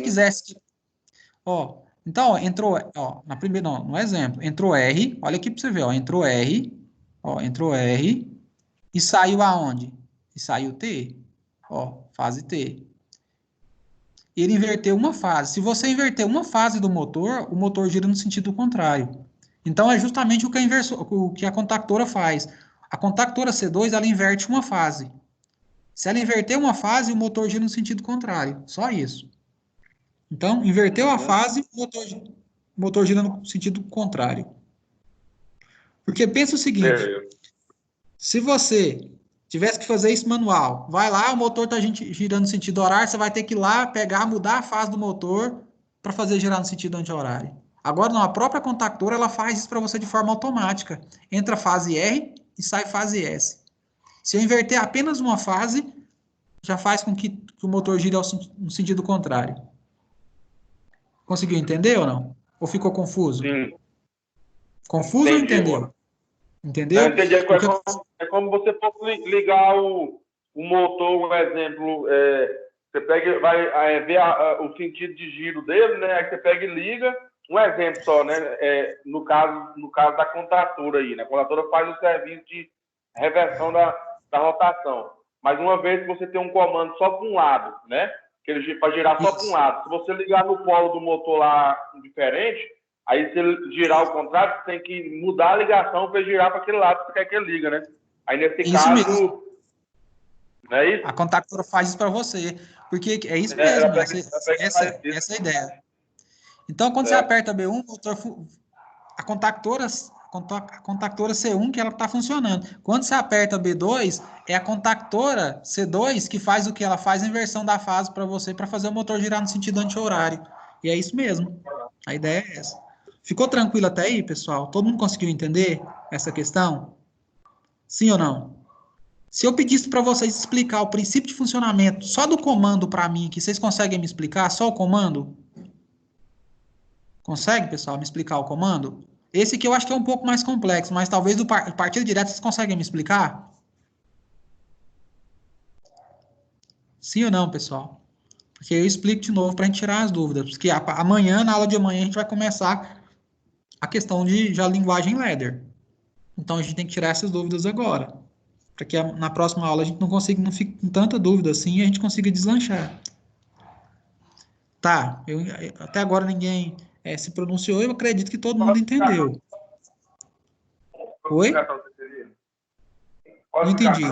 quisesse... Ó, então, ó, entrou, ó, na primeira, não, no exemplo, entrou R, olha aqui para você ver, ó, entrou R, e saiu aonde? E saiu T, ó, fase T. Ele inverteu uma fase. Se você inverter uma fase do motor, o motor gira no sentido contrário. Então, é justamente o que a contactora faz. A contactora C2, ela inverte uma fase. Se ela inverter uma fase, o motor gira no sentido contrário. Só isso. Então, inverteu a fase, o motor gira no sentido contrário. Porque pensa o seguinte, se você tivesse que fazer isso manual, vai lá, o motor está girando no sentido horário, você vai ter que ir lá, pegar, mudar a fase do motor para fazer girar no sentido anti-horário. Agora, não, a própria contactora, ela faz isso para você de forma automática. Entra a fase R e sai fase S. Se eu inverter apenas uma fase, já faz com que o motor gire no sentido contrário. Conseguiu entender ou não? Ou ficou confuso? Sim. Confuso ou entendeu? Entendeu? Eu entendi. É como você fosse ligar o motor, um exemplo, você pega, vai ver o sentido de giro dele, né? Aí você pega e liga, um exemplo só, né? No caso da contatora aí, né? A contatora faz o serviço reversão da rotação. Mas uma vez que você tem um comando só para um lado, né? Que ele para girar só para um lado. Se você ligar no polo do motor lá diferente, aí se ele girar ao contrário, você tem que mudar a ligação para girar para aquele lado que você quer que ele liga, né? Aí nesse caso, mesmo. não é isso? A contactora faz isso para você, porque é isso mesmo, essa é a ideia. Então, quando você aperta B1, a contactora C1 que ela está funcionando. Quando você aperta B2, é a contactora C2 que faz o que? Ela faz a inversão da fase para você, para fazer o motor girar no sentido anti-horário. E é isso mesmo. A ideia é essa. Ficou tranquilo até aí, pessoal? Todo mundo conseguiu entender essa questão? Sim ou não? Se eu pedisse para vocês explicar o princípio de funcionamento só do comando para mim, que vocês conseguem me explicar? Só o comando? Consegue, pessoal, me explicar o comando? Esse aqui eu acho que é um pouco mais complexo, mas talvez do partido direto vocês conseguem me explicar? Sim ou não, pessoal? Porque eu explico de novo para a gente tirar as dúvidas. Porque amanhã, na aula de amanhã, a gente vai começar a questão de já linguagem ladder. Então, a gente tem que tirar essas dúvidas agora. Para que na próxima aula a gente não fique com tanta dúvida assim e a gente consiga deslanchar. Tá, até agora ninguém se pronunciou, eu acredito que todo mundo entendeu. Oi? Não entendi.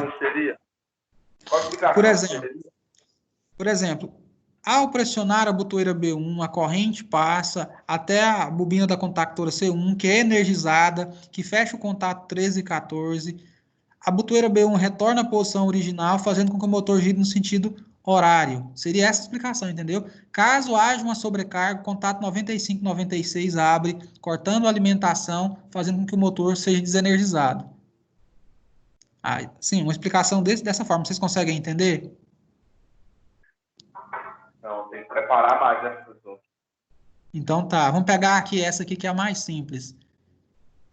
Por exemplo, ao pressionar a botoeira B1, a corrente passa até a bobina da contactora C1, que é energizada, que fecha o contato 13 e 14. A botoeira B1 retorna à posição original, fazendo com que o motor gire no sentido horário. Seria essa a explicação, entendeu? Caso haja uma sobrecarga, o contato 95 e 96 abre, cortando a alimentação, fazendo com que o motor seja desenergizado. Sim, uma explicação dessa forma. Vocês conseguem entender? Não, tem que preparar mais, né, professor? Então tá, vamos pegar aqui essa aqui que é a mais simples.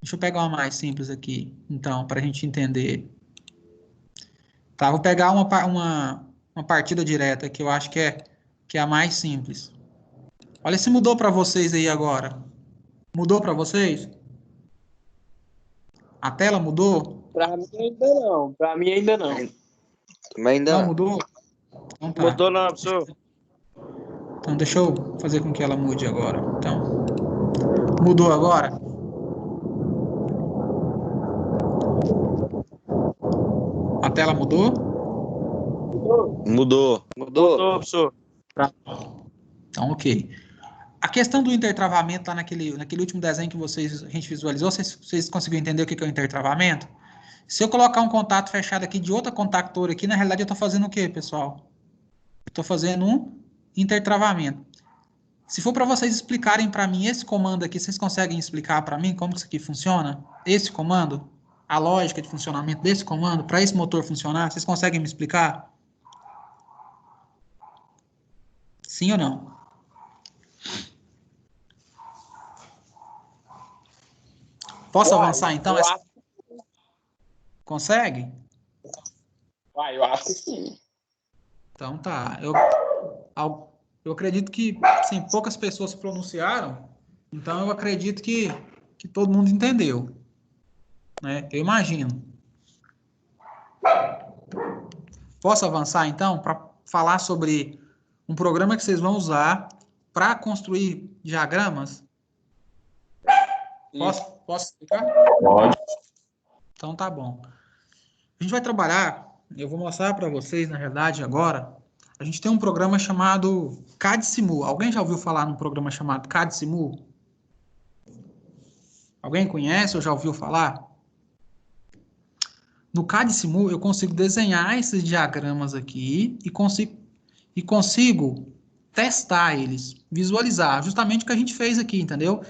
Deixa eu pegar uma mais simples aqui, então, para a gente entender. Tá, vou pegar uma partida direta que eu acho que é a mais simples. Olha se mudou para vocês aí agora. Mudou para vocês? A tela mudou? Para mim ainda não. Para mim ainda não. Mas ainda não mudou? Então, tá. Mudou não, professor. Então deixa eu fazer com que ela mude agora. Então, mudou agora? A tela mudou? Mudou, professor. Então, ok. A questão do intertravamento está naquele último desenho que a gente visualizou. Vocês conseguiram entender o que é o intertravamento? Se eu colocar um contato fechado aqui de outra contactora aqui, na realidade eu estou fazendo o quê, pessoal? Estou fazendo um intertravamento. Se for para vocês explicarem para mim esse comando aqui, vocês conseguem explicar para mim como isso aqui funciona? Esse comando? A lógica de funcionamento desse comando, para esse motor funcionar, vocês conseguem me explicar? Sim ou não? Posso avançar então? Consegue? Eu acho que sim. Então tá. Eu acredito que sim, poucas pessoas se pronunciaram, então eu acredito que todo mundo entendeu. Né? Eu imagino. Posso avançar, então, para falar sobre um programa que vocês vão usar para construir diagramas? Posso explicar? Pode. Então, tá bom. A gente vai trabalhar, eu vou mostrar para vocês, na realidade, agora, a gente tem um programa chamado CAD-Simu. Alguém já ouviu falar num programa chamado CAD-Simu? Alguém conhece ou já ouviu falar? No CAD-Simu, eu consigo desenhar esses diagramas aqui e consigo testar eles, visualizar, justamente o que a gente fez aqui, entendeu?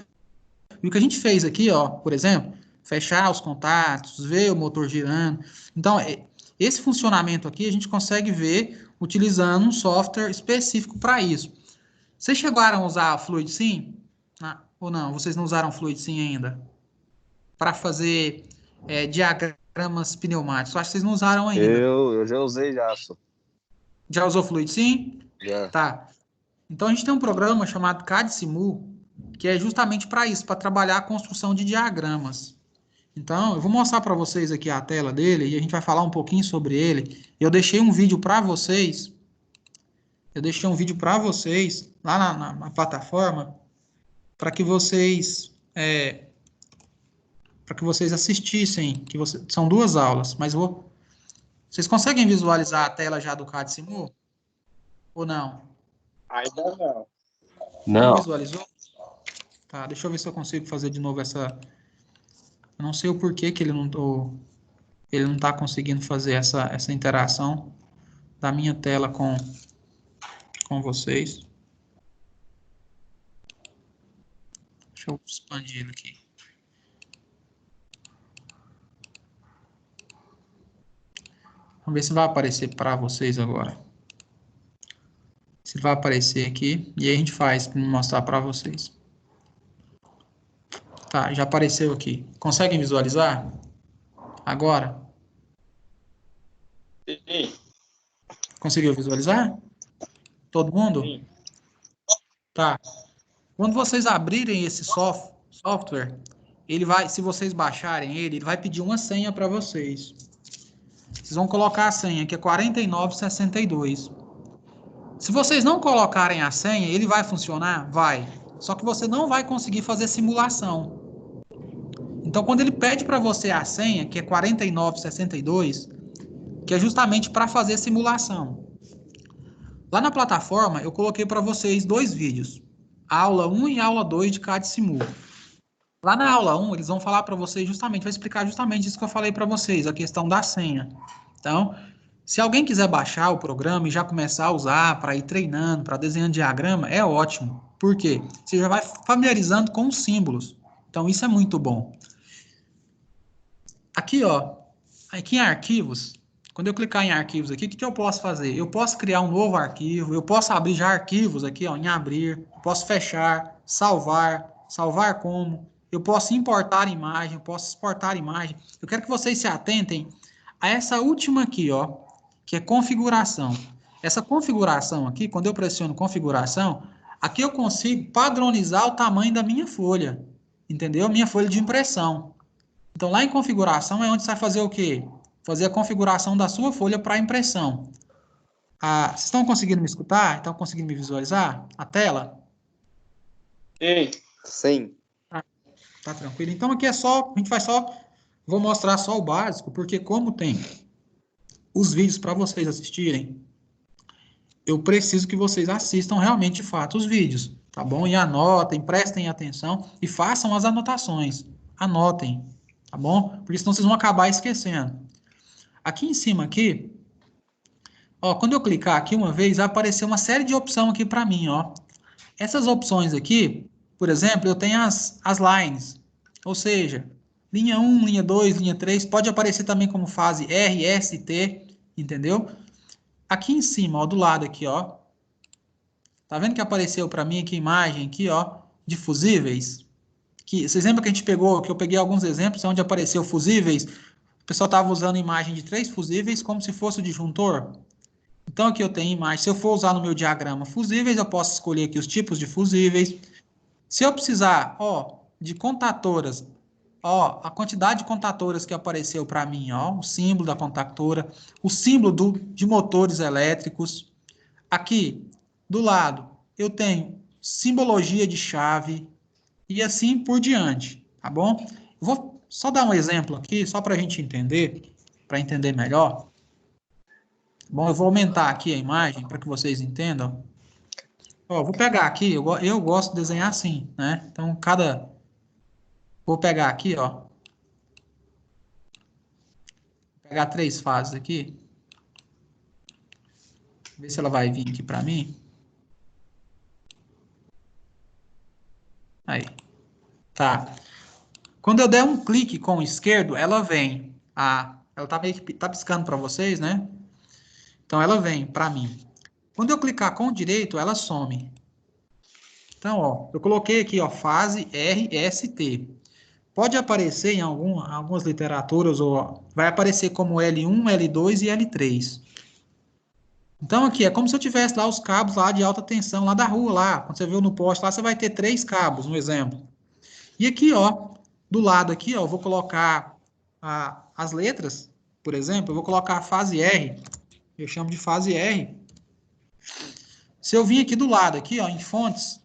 E o que a gente fez aqui, ó, por exemplo, fechar os contatos, ver o motor girando. Então, esse funcionamento aqui a gente consegue ver utilizando um software específico para isso. Vocês chegaram a usar a FluidSim? Ou não? Vocês não usaram FluidSim ainda? Para fazer diagramas pneumáticos. Eu acho que vocês não usaram ainda. Eu já usei já, só. Já usou FluidSim? Já. Tá. Então, a gente tem um programa chamado CAD-Simu, que é justamente para isso, para trabalhar a construção de diagramas. Então, eu vou mostrar para vocês aqui a tela dele e a gente vai falar um pouquinho sobre ele. Eu deixei um vídeo para vocês. Lá na plataforma para que vocês assistissem. São 2 aulas, mas vocês conseguem visualizar a tela já do CAD Simu? Ou não? Ainda não. Não visualizou? Tá, deixa eu ver se eu consigo fazer de novo essa... Eu não sei o porquê que ele não está conseguindo fazer essa interação da minha tela com vocês. Deixa eu expandir ele aqui. Vamos ver se vai aparecer para vocês agora. Se vai aparecer aqui, e aí a gente faz para mostrar para vocês. Tá, já apareceu aqui. Conseguem visualizar? Agora? Sim. Conseguiu visualizar? Todo mundo? Sim. Tá. Quando vocês abrirem esse software, ele vai, se vocês baixarem ele vai pedir uma senha para vocês. Vocês vão colocar a senha, que é 4962. Se vocês não colocarem a senha, ele vai funcionar? Vai. Só que você não vai conseguir fazer simulação. Então, quando ele pede para você a senha, que é 4962, que é justamente para fazer simulação. Lá na plataforma, eu coloquei para vocês 2 vídeos. A aula 1 e a aula 2 de CAD Simu. Lá na aula 1, eles vão falar para vocês vai explicar justamente isso que eu falei para vocês, a questão da senha. Então, se alguém quiser baixar o programa e já começar a usar para ir treinando, para desenhando diagrama, é ótimo. Por quê? Você já vai familiarizando com os símbolos. Então, isso é muito bom. Aqui, ó, aqui em arquivos, quando eu clicar em arquivos aqui, o que eu posso fazer? Eu posso criar um novo arquivo, eu posso abrir já arquivos aqui, ó, em abrir, eu posso fechar, salvar como, eu posso importar imagem, eu posso exportar imagem. Eu quero que vocês se atentem a essa última aqui, ó, que é configuração. Essa configuração aqui, quando eu pressiono configuração, aqui eu consigo padronizar o tamanho da minha folha, entendeu? Minha folha de impressão. Então, lá em configuração é onde você vai fazer o quê? Fazer a configuração da sua folha para impressão. Vocês estão conseguindo me escutar? Estão conseguindo me visualizar? A tela? Sim. Sim. Tá tranquilo. Então, aqui vou mostrar só o básico, porque como tem os vídeos para vocês assistirem, eu preciso que vocês assistam realmente, de fato, os vídeos, tá bom? E anotem, prestem atenção e façam as anotações. Anotem, tá bom? Porque senão vocês vão acabar esquecendo. Aqui em cima, aqui, ó, quando eu clicar aqui uma vez, vai aparecer uma série de opções aqui para mim, ó. Essas opções aqui, por exemplo, eu tenho as lines, ou seja, linha 1, linha 2, linha 3, pode aparecer também como fase R, S, T, entendeu? Aqui em cima, ó, do lado aqui, ó, tá vendo que apareceu para mim aqui a imagem aqui, ó, de fusíveis? Vocês lembram que a gente pegou, que eu peguei alguns exemplos onde apareceu fusíveis? O pessoal estava usando imagem de 3 fusíveis como se fosse o disjuntor. Então, aqui eu tenho imagem. Se eu for usar no meu diagrama fusíveis, eu posso escolher aqui os tipos de fusíveis. Se eu precisar, ó, de contatoras, ó, a quantidade de contatoras que apareceu para mim, ó, o símbolo da contatora, o símbolo de motores elétricos. Aqui, do lado, eu tenho simbologia de chave e assim por diante, tá bom? Vou só dar um exemplo aqui, só para a gente entender, para entender melhor. Bom, eu vou aumentar aqui a imagem para que vocês entendam. Ó, vou pegar aqui, eu gosto de desenhar assim, né? Então, vou pegar aqui, ó. Vou pegar 3 fases aqui. Ver se ela vai vir aqui para mim. Aí. Tá. Quando eu der um clique com o esquerdo, ela vem. Ela tá meio que piscando para vocês, né? Então, ela vem para mim. Quando eu clicar com o direito, ela some. Então, ó, eu coloquei aqui, ó, fase RST. Pode aparecer em algumas literaturas, ou vai aparecer como L1, L2 e L3. Então, aqui é como se eu tivesse lá os cabos lá de alta tensão, lá da rua, lá. Quando você viu no poste, lá você vai ter 3 cabos, um exemplo. E aqui, ó, Do lado aqui, ó, eu vou colocar as letras, por exemplo, eu vou colocar a fase R, eu chamo de fase R. Se eu vir aqui do lado, aqui, ó, em fontes,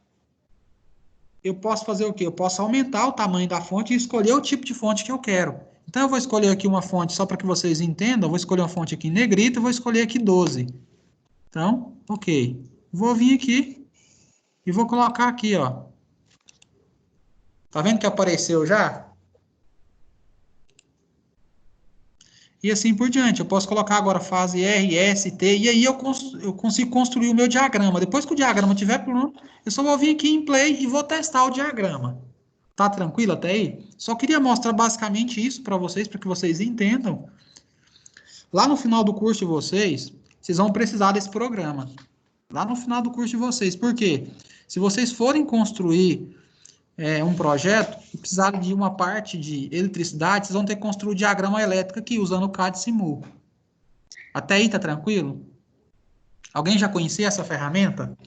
eu posso fazer o quê? Eu posso aumentar o tamanho da fonte e escolher o tipo de fonte que eu quero. Então, eu vou escolher aqui uma fonte, só para que vocês entendam, eu vou escolher uma fonte aqui em negrito, eu vou escolher aqui 12. Então, ok. Vou vir aqui e vou colocar aqui, ó. Tá vendo que apareceu já? E assim por diante. Eu posso colocar agora fase R, S, T, e aí eu consigo construir o meu diagrama. Depois que o diagrama estiver pronto, eu só vou vir aqui em Play e vou testar o diagrama. Tá tranquilo até aí? Só queria mostrar basicamente isso para vocês, para que vocês entendam. Lá no final do curso de vocês vão precisar desse programa. Lá no final do curso de vocês. Por quê? Se vocês forem construir um projeto e precisarem de uma parte de eletricidade, vocês vão ter que construir o diagrama elétrico aqui, usando o CAD Simul. Até aí tá tranquilo? Alguém já conhecia essa ferramenta?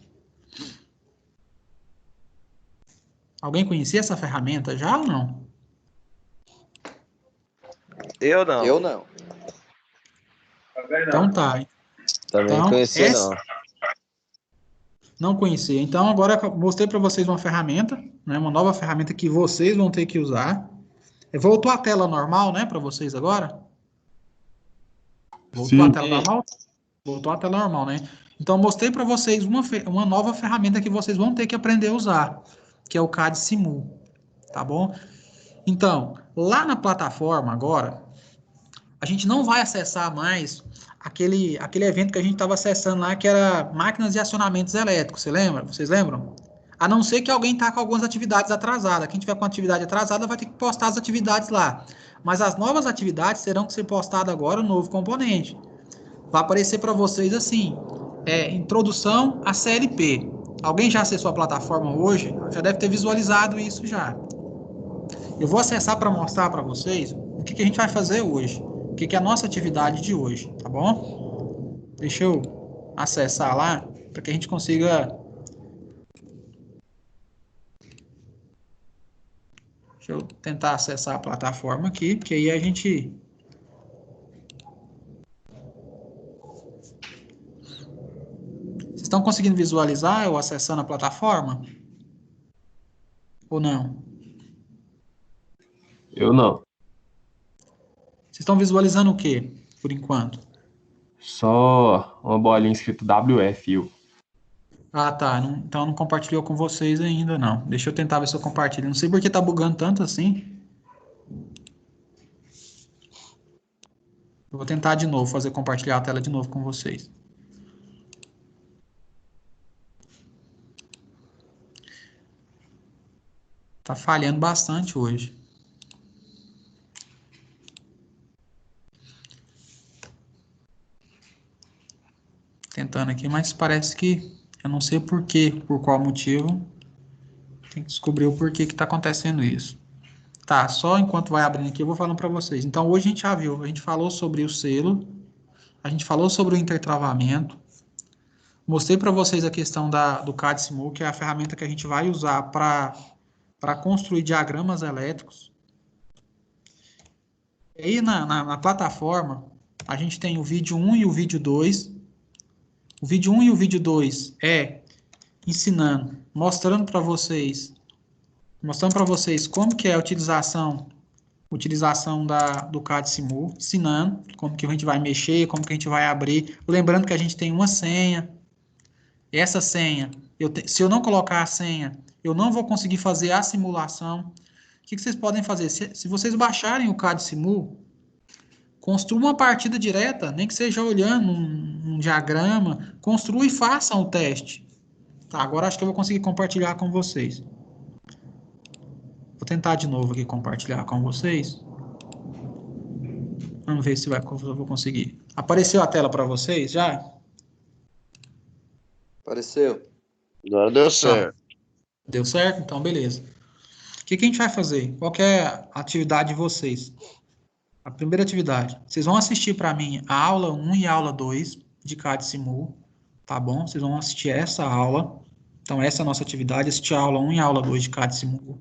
Alguém conhecia essa ferramenta já ou não? Eu não. Eu não. Então tá. Também Então, conhecia, não. Não conhecia. Então, agora eu mostrei para vocês uma ferramenta, né, uma nova ferramenta que vocês vão ter que usar. Voltou a tela normal, né, para vocês agora? Voltou a tela normal? Voltou a tela normal, né? Então, mostrei para vocês uma nova ferramenta que vocês vão ter que aprender a usar, que é o CAD Simul, tá bom? Então, lá na plataforma agora, a gente não vai acessar mais aquele evento que a gente estava acessando lá, que era máquinas e acionamentos elétricos, vocês lembram? A não ser que alguém está com algumas atividades atrasadas. Quem tiver com atividade atrasada vai ter que postar as atividades lá. Mas as novas atividades terão que ser postadas agora no novo componente. Vai aparecer para vocês assim, introdução à CLP. Alguém já acessou a plataforma hoje? Já deve ter visualizado isso já. Eu vou acessar para mostrar para vocês o que a gente vai fazer hoje. O que é a nossa atividade de hoje, tá bom? Deixa eu acessar lá, para que a gente consiga... Deixa eu tentar acessar a plataforma aqui, porque aí a gente... Vocês estão conseguindo visualizar eu acessando a plataforma? Ou não? Eu não. Vocês estão visualizando o quê, por enquanto? Só uma bolinha escrito WF. Ah, tá. Então não compartilhou com vocês ainda, não. Deixa eu tentar ver se eu compartilho. Não sei por que tá bugando tanto assim. Eu vou tentar de novo, fazer compartilhar a tela de novo com vocês. Tá falhando bastante hoje. Tentando aqui, mas parece que eu não sei por quê, por qual motivo. Tem que descobrir o porquê que está acontecendo isso. Tá, só enquanto vai abrindo aqui eu vou falando para vocês. Então hoje a gente já viu, a gente falou sobre o selo, a gente falou sobre o intertravamento, mostrei para vocês a questão do CAD Simul, que é a ferramenta que a gente vai usar para construir diagramas elétricos. E aí na plataforma a gente tem o vídeo 1 e o vídeo 2. O vídeo 1 e o vídeo 2 ensinando, mostrando para vocês como que é a utilização do CAD Simul, ensinando como que a gente vai mexer, como que a gente vai abrir, lembrando que a gente tem uma senha. Essa senha, se eu não colocar a senha, eu não vou conseguir fazer a simulação. O que vocês podem fazer? Se vocês baixarem o CAD Simul, construa uma partida direta, nem que seja olhando um diagrama, construa e façam o teste. Tá, agora acho que eu vou conseguir compartilhar com vocês. Vou tentar de novo aqui compartilhar com vocês. Vamos ver se eu vou conseguir. Apareceu a tela para vocês já? Apareceu. Agora deu certo. Deu certo? Então, beleza. O que a gente vai fazer? Qual que é a atividade de vocês? A primeira atividade, vocês vão assistir para mim a aula 1 e a aula 2 de CAD Simul, tá bom? Vocês vão assistir essa aula. Então, essa é a nossa atividade, assistir a aula 1 e a aula 2 de CAD Simul.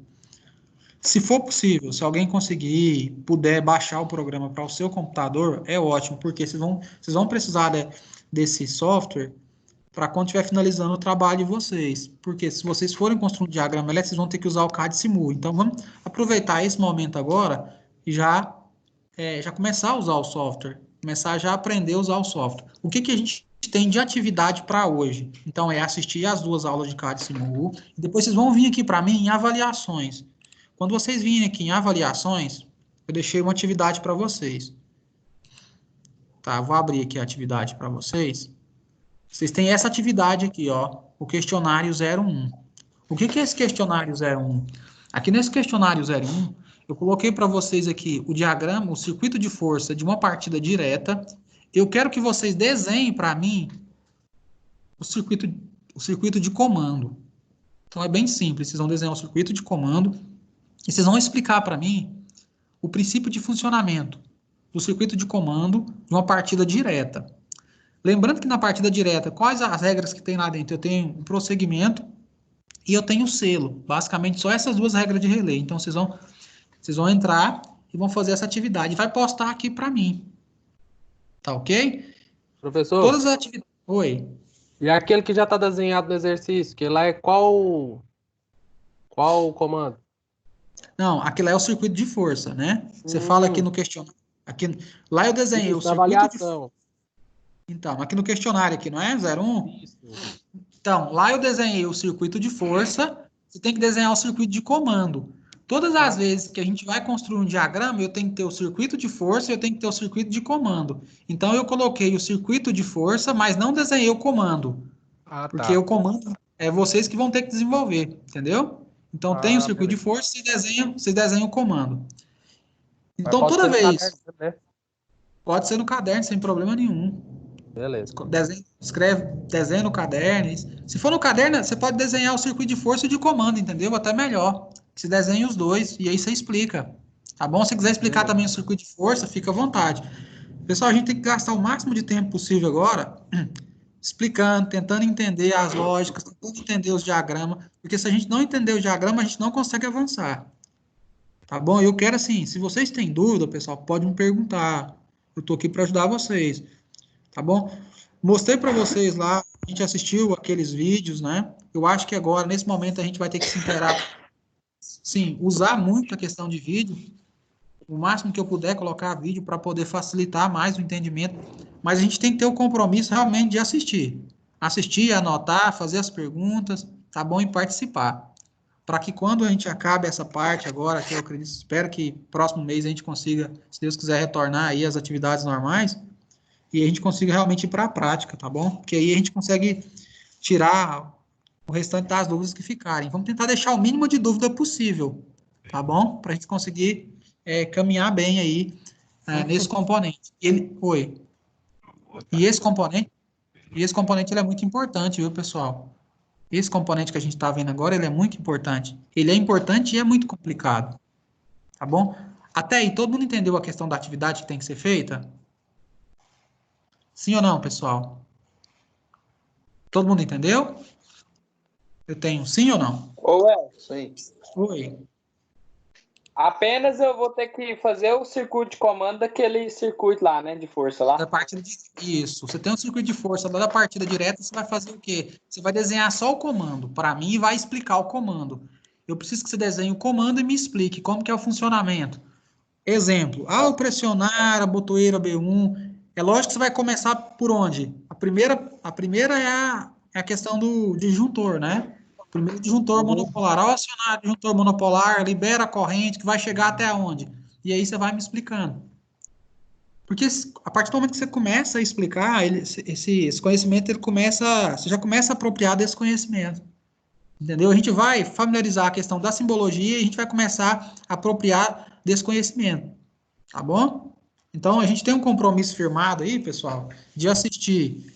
Se for possível, se alguém conseguir, puder baixar o programa para o seu computador, é ótimo, porque vocês vão precisar desse software para quando estiver finalizando o trabalho de vocês. Porque se vocês forem construir um diagrama elétrico, vocês vão ter que usar o CAD Simu. Então, vamos aproveitar esse momento agora e já começar a usar o software. Começar já a aprender a usar o software. O que a gente tem de atividade para hoje? Então, é assistir as 2 aulas de CAD Simu. E depois vocês vão vir aqui para mim em avaliações. Quando vocês virem aqui em avaliações, eu deixei uma atividade para vocês. Tá, vou abrir aqui a atividade para vocês. Vocês têm essa atividade aqui, ó, o questionário 01. O que é esse questionário 01? Aqui nesse questionário 01, eu coloquei para vocês aqui o diagrama, o circuito de força de uma partida direta. Eu quero que vocês desenhem para mim o circuito de comando. Então, é bem simples. Vocês vão desenhar o circuito de comando e vocês vão explicar para mim o princípio de funcionamento do circuito de comando de uma partida direta. Lembrando que na partida direta, quais as regras que tem lá dentro? Eu tenho o prosseguimento e eu tenho o selo. Basicamente, só essas 2 regras de relay. Então, vocês vão entrar e vão fazer essa atividade. Vai postar aqui para mim. Tá ok? Professor? Todas as atividades... Oi. E aquele que já está desenhado no exercício, que lá é qual comando? Não, aquilo é o circuito de força, né? Você fala aqui no questionário. Lá eu desenhei o circuito avaliação. Então, aqui no questionário, aqui, não é? 01? Isso. Então, lá eu desenhei o circuito de força, você tem que desenhar o circuito de comando. Todas as vezes que a gente vai construir um diagrama, eu tenho que ter o circuito de força e eu tenho que ter o circuito de comando. Então, eu coloquei o circuito de força, mas não desenhei o comando. Porque o comando é vocês que vão ter que desenvolver, entendeu? Então, tem o circuito de força e vocês desenham o comando. Então, toda vez... Pode ser no caderno, sem problema nenhum. Beleza. Desenha no caderno. Se for no caderno, você pode desenhar o circuito de força e de comando, entendeu? Até melhor. Você desenha os dois e aí você explica. Tá bom? Se quiser explicar também o circuito de força, fica à vontade. Pessoal, a gente tem que gastar o máximo de tempo possível agora explicando, tentando entender as lógicas, tentando entender os diagramas, porque se a gente não entender o diagrama, a gente não consegue avançar. Tá bom? Eu quero assim, se vocês têm dúvida, pessoal, pode me perguntar. Eu tô aqui para ajudar vocês. Tá bom? Mostrei para vocês lá, a gente assistiu aqueles vídeos, né? Eu acho que agora, nesse momento, a gente vai ter que se inteirar, sim, usar muito a questão de vídeo, o máximo que eu puder colocar vídeo para poder facilitar mais o entendimento, mas a gente tem que ter o compromisso realmente de assistir. Assistir, anotar, fazer as perguntas, tá bom? E participar. Para que quando a gente acabe essa parte agora, que eu acredito, espero que próximo mês a gente consiga, se Deus quiser, retornar aí às atividades normais, e a gente consiga realmente ir para a prática, tá bom? Porque aí a gente consegue tirar o restante das dúvidas que ficarem. Vamos tentar deixar o mínimo de dúvida possível, tá bom? Para a gente conseguir caminhar bem aí nesse componente. Oi. E esse componente ele é muito importante, viu, pessoal? Esse componente que a gente está vendo agora, ele é muito importante. Ele é importante e é muito complicado, tá bom? Até aí, todo mundo entendeu a questão da atividade que tem que ser feita? Sim ou não, pessoal? Todo mundo entendeu? Eu tenho sim ou não? Sim. Oi. Apenas eu vou ter que fazer o circuito de comando daquele circuito lá, né? De força lá. Da partida Isso. Você tem um circuito de força lá da partida direta, você vai fazer o quê? Você vai desenhar só o comando. Para mim, vai explicar o comando. Eu preciso que você desenhe o comando e me explique como que é o funcionamento. Exemplo. Ao pressionar a botoeira B1, é lógico que você vai começar por onde? A primeira é a questão do disjuntor, né? Primeiro disjuntor monopolar. Ao acionar o disjuntor monopolar, libera a corrente que vai chegar até onde? E aí você vai me explicando. Porque a partir do momento que você começa a explicar, esse conhecimento, você já começa a apropriar desse conhecimento. Entendeu? A gente vai familiarizar a questão da simbologia e a gente vai começar a apropriar desse conhecimento. Tá bom? Então, a gente tem um compromisso firmado aí, pessoal, de assistir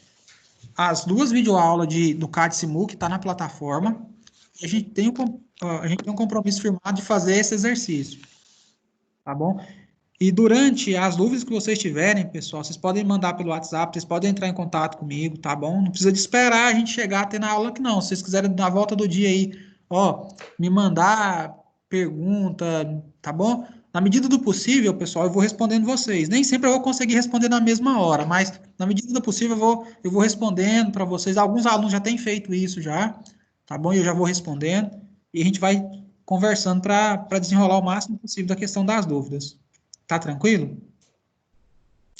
as 2 videoaulas do CAD Simu, que está na plataforma, e a gente tem um compromisso firmado de fazer esse exercício. Tá bom? E durante as dúvidas que vocês tiverem, pessoal, vocês podem mandar pelo WhatsApp, vocês podem entrar em contato comigo, tá bom? Não precisa de esperar a gente chegar até na aula que não. Se vocês quiserem, na volta do dia aí, me mandar pergunta, tá bom? Na medida do possível, pessoal, eu vou respondendo vocês. Nem sempre eu vou conseguir responder na mesma hora, mas na medida do possível eu vou respondendo para vocês. Alguns alunos já têm feito isso já, tá bom? E eu já vou respondendo e a gente vai conversando para desenrolar o máximo possível da questão das dúvidas. Tá tranquilo?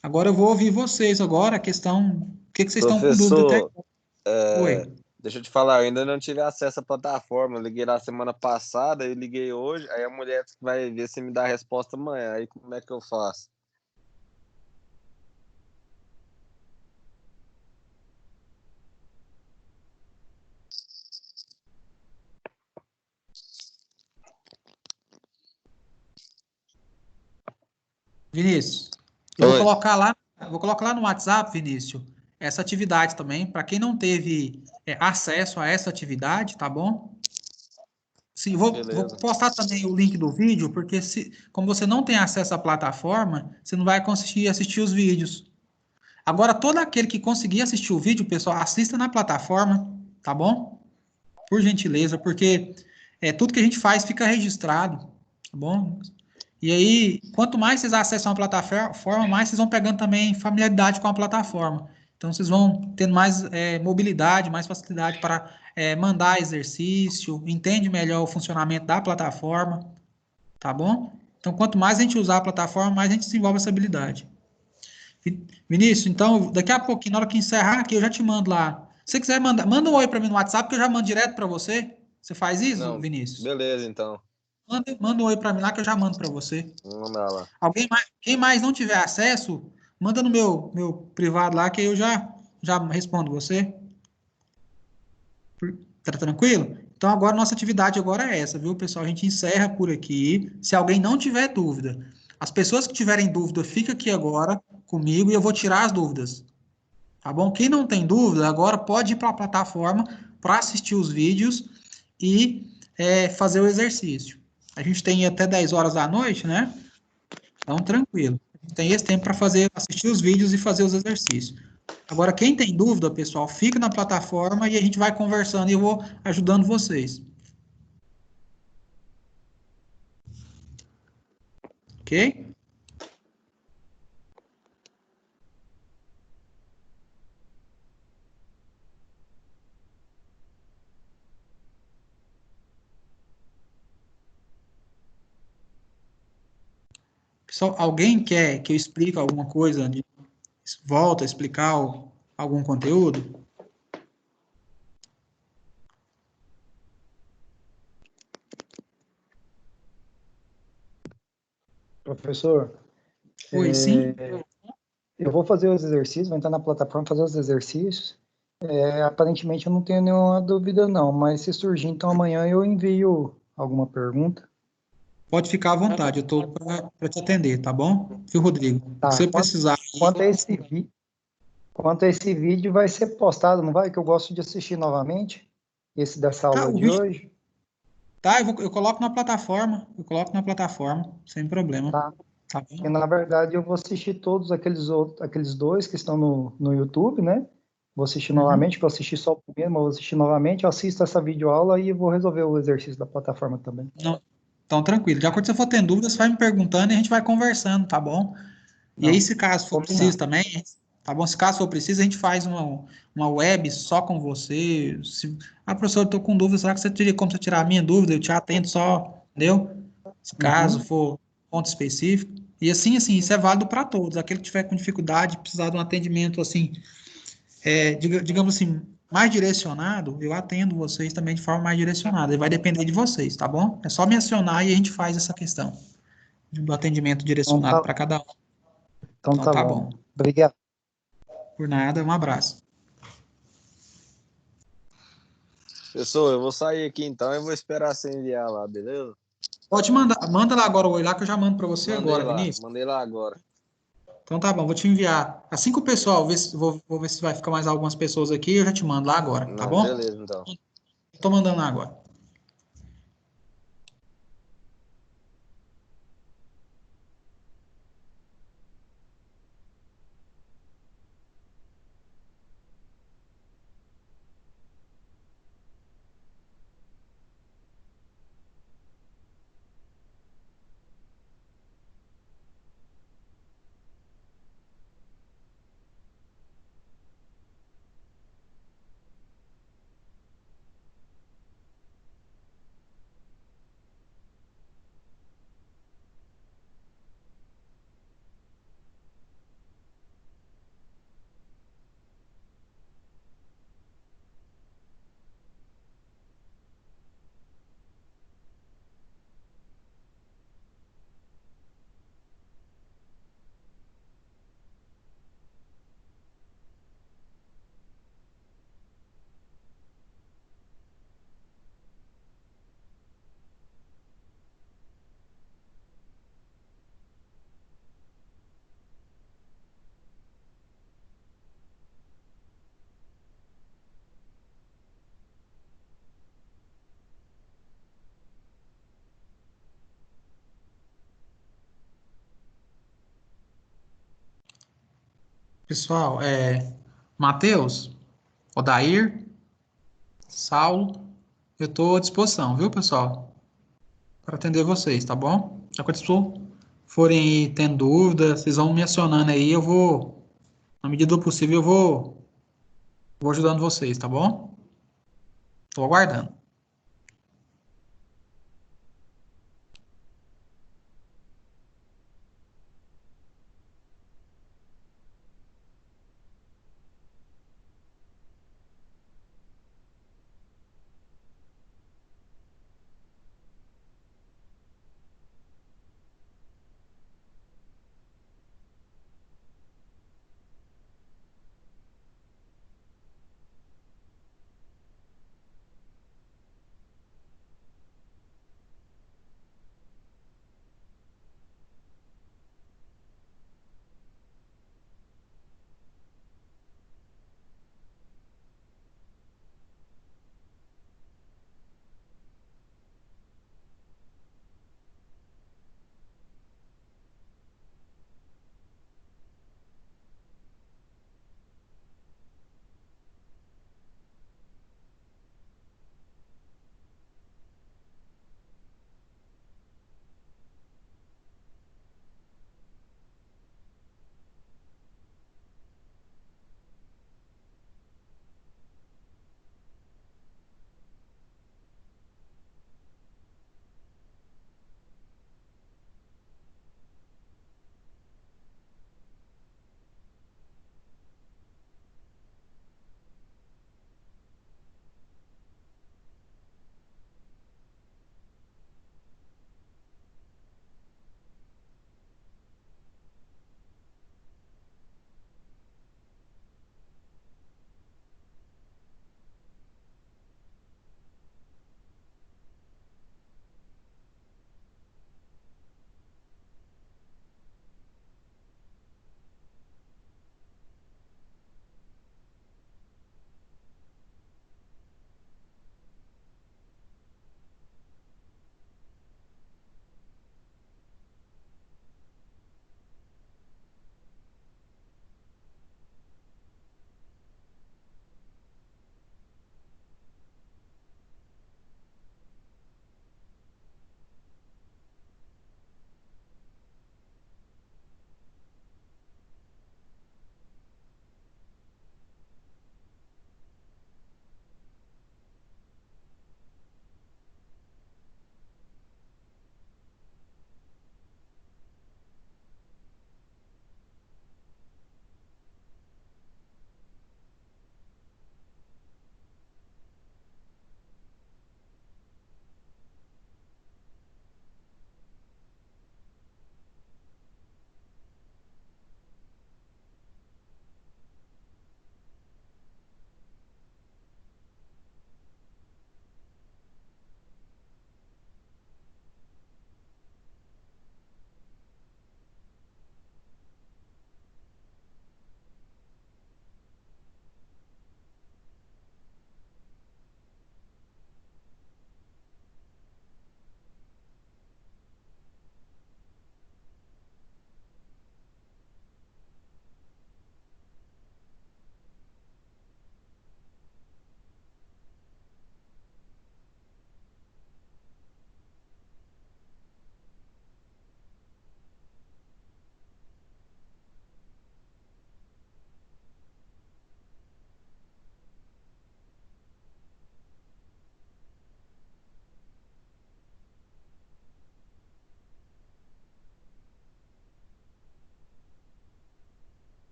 Agora eu vou ouvir vocês agora, a questão, o que vocês estão com dúvida até Professor, agora? Oi. deixa eu te falar, eu ainda não tive acesso à plataforma. Eu liguei lá semana passada, eu liguei hoje, aí a mulher vai ver se me dá a resposta amanhã. Aí como é que eu faço? Vinícius, eu Oi. vou colocar lá no WhatsApp, Vinícius, essa atividade também, para quem não teve acesso a essa atividade, tá bom? Sim, vou Beleza. postar também o link do vídeo, porque como você não tem acesso à plataforma, você não vai conseguir assistir os vídeos. Agora, todo aquele que conseguir assistir o vídeo, pessoal, assista na plataforma, tá bom? Por gentileza, porque tudo que a gente faz fica registrado, tá bom? E aí, quanto mais vocês acessam a plataforma, mais vocês vão pegando também familiaridade com a plataforma. Então, vocês vão tendo mais mobilidade, mais facilidade para mandar exercício, entende melhor o funcionamento da plataforma, tá bom? Então, quanto mais a gente usar a plataforma, mais a gente desenvolve essa habilidade. Vinícius, então, daqui a pouquinho, na hora que encerrar aqui, eu já te mando lá. Se você quiser, manda um oi para mim no WhatsApp, que eu já mando direto para você. Você faz isso, Não, Vinícius? beleza, então. Manda um oi para mim lá, que eu já mando para você. Vamos mandar lá. Quem mais não tiver acesso, manda no meu privado lá, que aí eu já respondo você. Tá tranquilo? Então, agora, nossa atividade agora é essa, viu, pessoal? A gente encerra por aqui. Se alguém não tiver dúvida, as pessoas que tiverem dúvida, fica aqui agora comigo e eu vou tirar as dúvidas. Tá bom? Quem não tem dúvida, agora pode ir para a plataforma para assistir os vídeos e fazer o exercício. A gente tem até 10 horas da noite, né? Então, tranquilo. A gente tem esse tempo para assistir os vídeos e fazer os exercícios. Agora, quem tem dúvida, pessoal, fica na plataforma e a gente vai conversando e eu vou ajudando vocês. Ok? Pessoal, alguém quer que eu explique alguma coisa? Volta a explicar algum conteúdo? Professor, Oi, sim? eu vou fazer os exercícios, vou entrar na plataforma fazer os exercícios. Aparentemente eu não tenho nenhuma dúvida não, mas se surgir, então amanhã eu envio alguma pergunta. Pode ficar à vontade, eu estou para te atender, tá bom? Viu, Rodrigo? Tá, Se você precisar. quanto a esse vídeo vai ser postado, não vai? Que eu gosto de assistir novamente, esse dessa Tá, aula de hoje. Tá, eu coloco na plataforma, sem problema. Tá. Tá bom? Porque, na verdade, eu vou assistir todos aqueles dois que estão no YouTube, né? Vou assistir novamente, que eu assisti só o primeiro, mas vou assistir novamente, eu assisto essa videoaula e vou resolver o exercício da plataforma também. Não, então, tranquilo. De acordo com se você for tendo dúvidas, você vai me perguntando e a gente vai conversando, tá bom? E aí, Não, se caso for combinado. preciso também, tá bom? Se caso for preciso, a gente faz uma web só com você. Professor, eu tô com dúvida, será que você teria como você tirar a minha dúvida? Eu te atendo só, entendeu? Se caso for ponto específico. E assim, isso é válido para todos. Aquele que tiver com dificuldade, precisar de um atendimento assim, digamos assim, mais direcionado, eu atendo vocês também de forma mais direcionada. E vai depender de vocês, tá bom? É só me acionar e a gente faz essa questão do atendimento direcionado para cada um. Então tá tá bom. bom. Obrigado. Por nada, um abraço. Pessoal, eu vou sair aqui então e vou esperar você enviar lá, beleza? Pode mandar, manda lá agora o oi lá que eu já mando para você agora, Vinícius. Mandei lá agora. Então tá bom, vou te enviar. Assim que o pessoal, vou ver se vai ficar mais algumas pessoas aqui, eu já te mando lá agora, tá bom? Beleza, então. Tô mandando lá agora. Pessoal, Matheus, Odair, Saulo, eu estou à disposição, viu, pessoal? Para atender vocês, tá bom? Já que vocês forem aí tendo dúvidas, vocês vão me acionando aí, eu vou, na medida do possível, eu vou ajudando vocês, tá bom? Estou aguardando.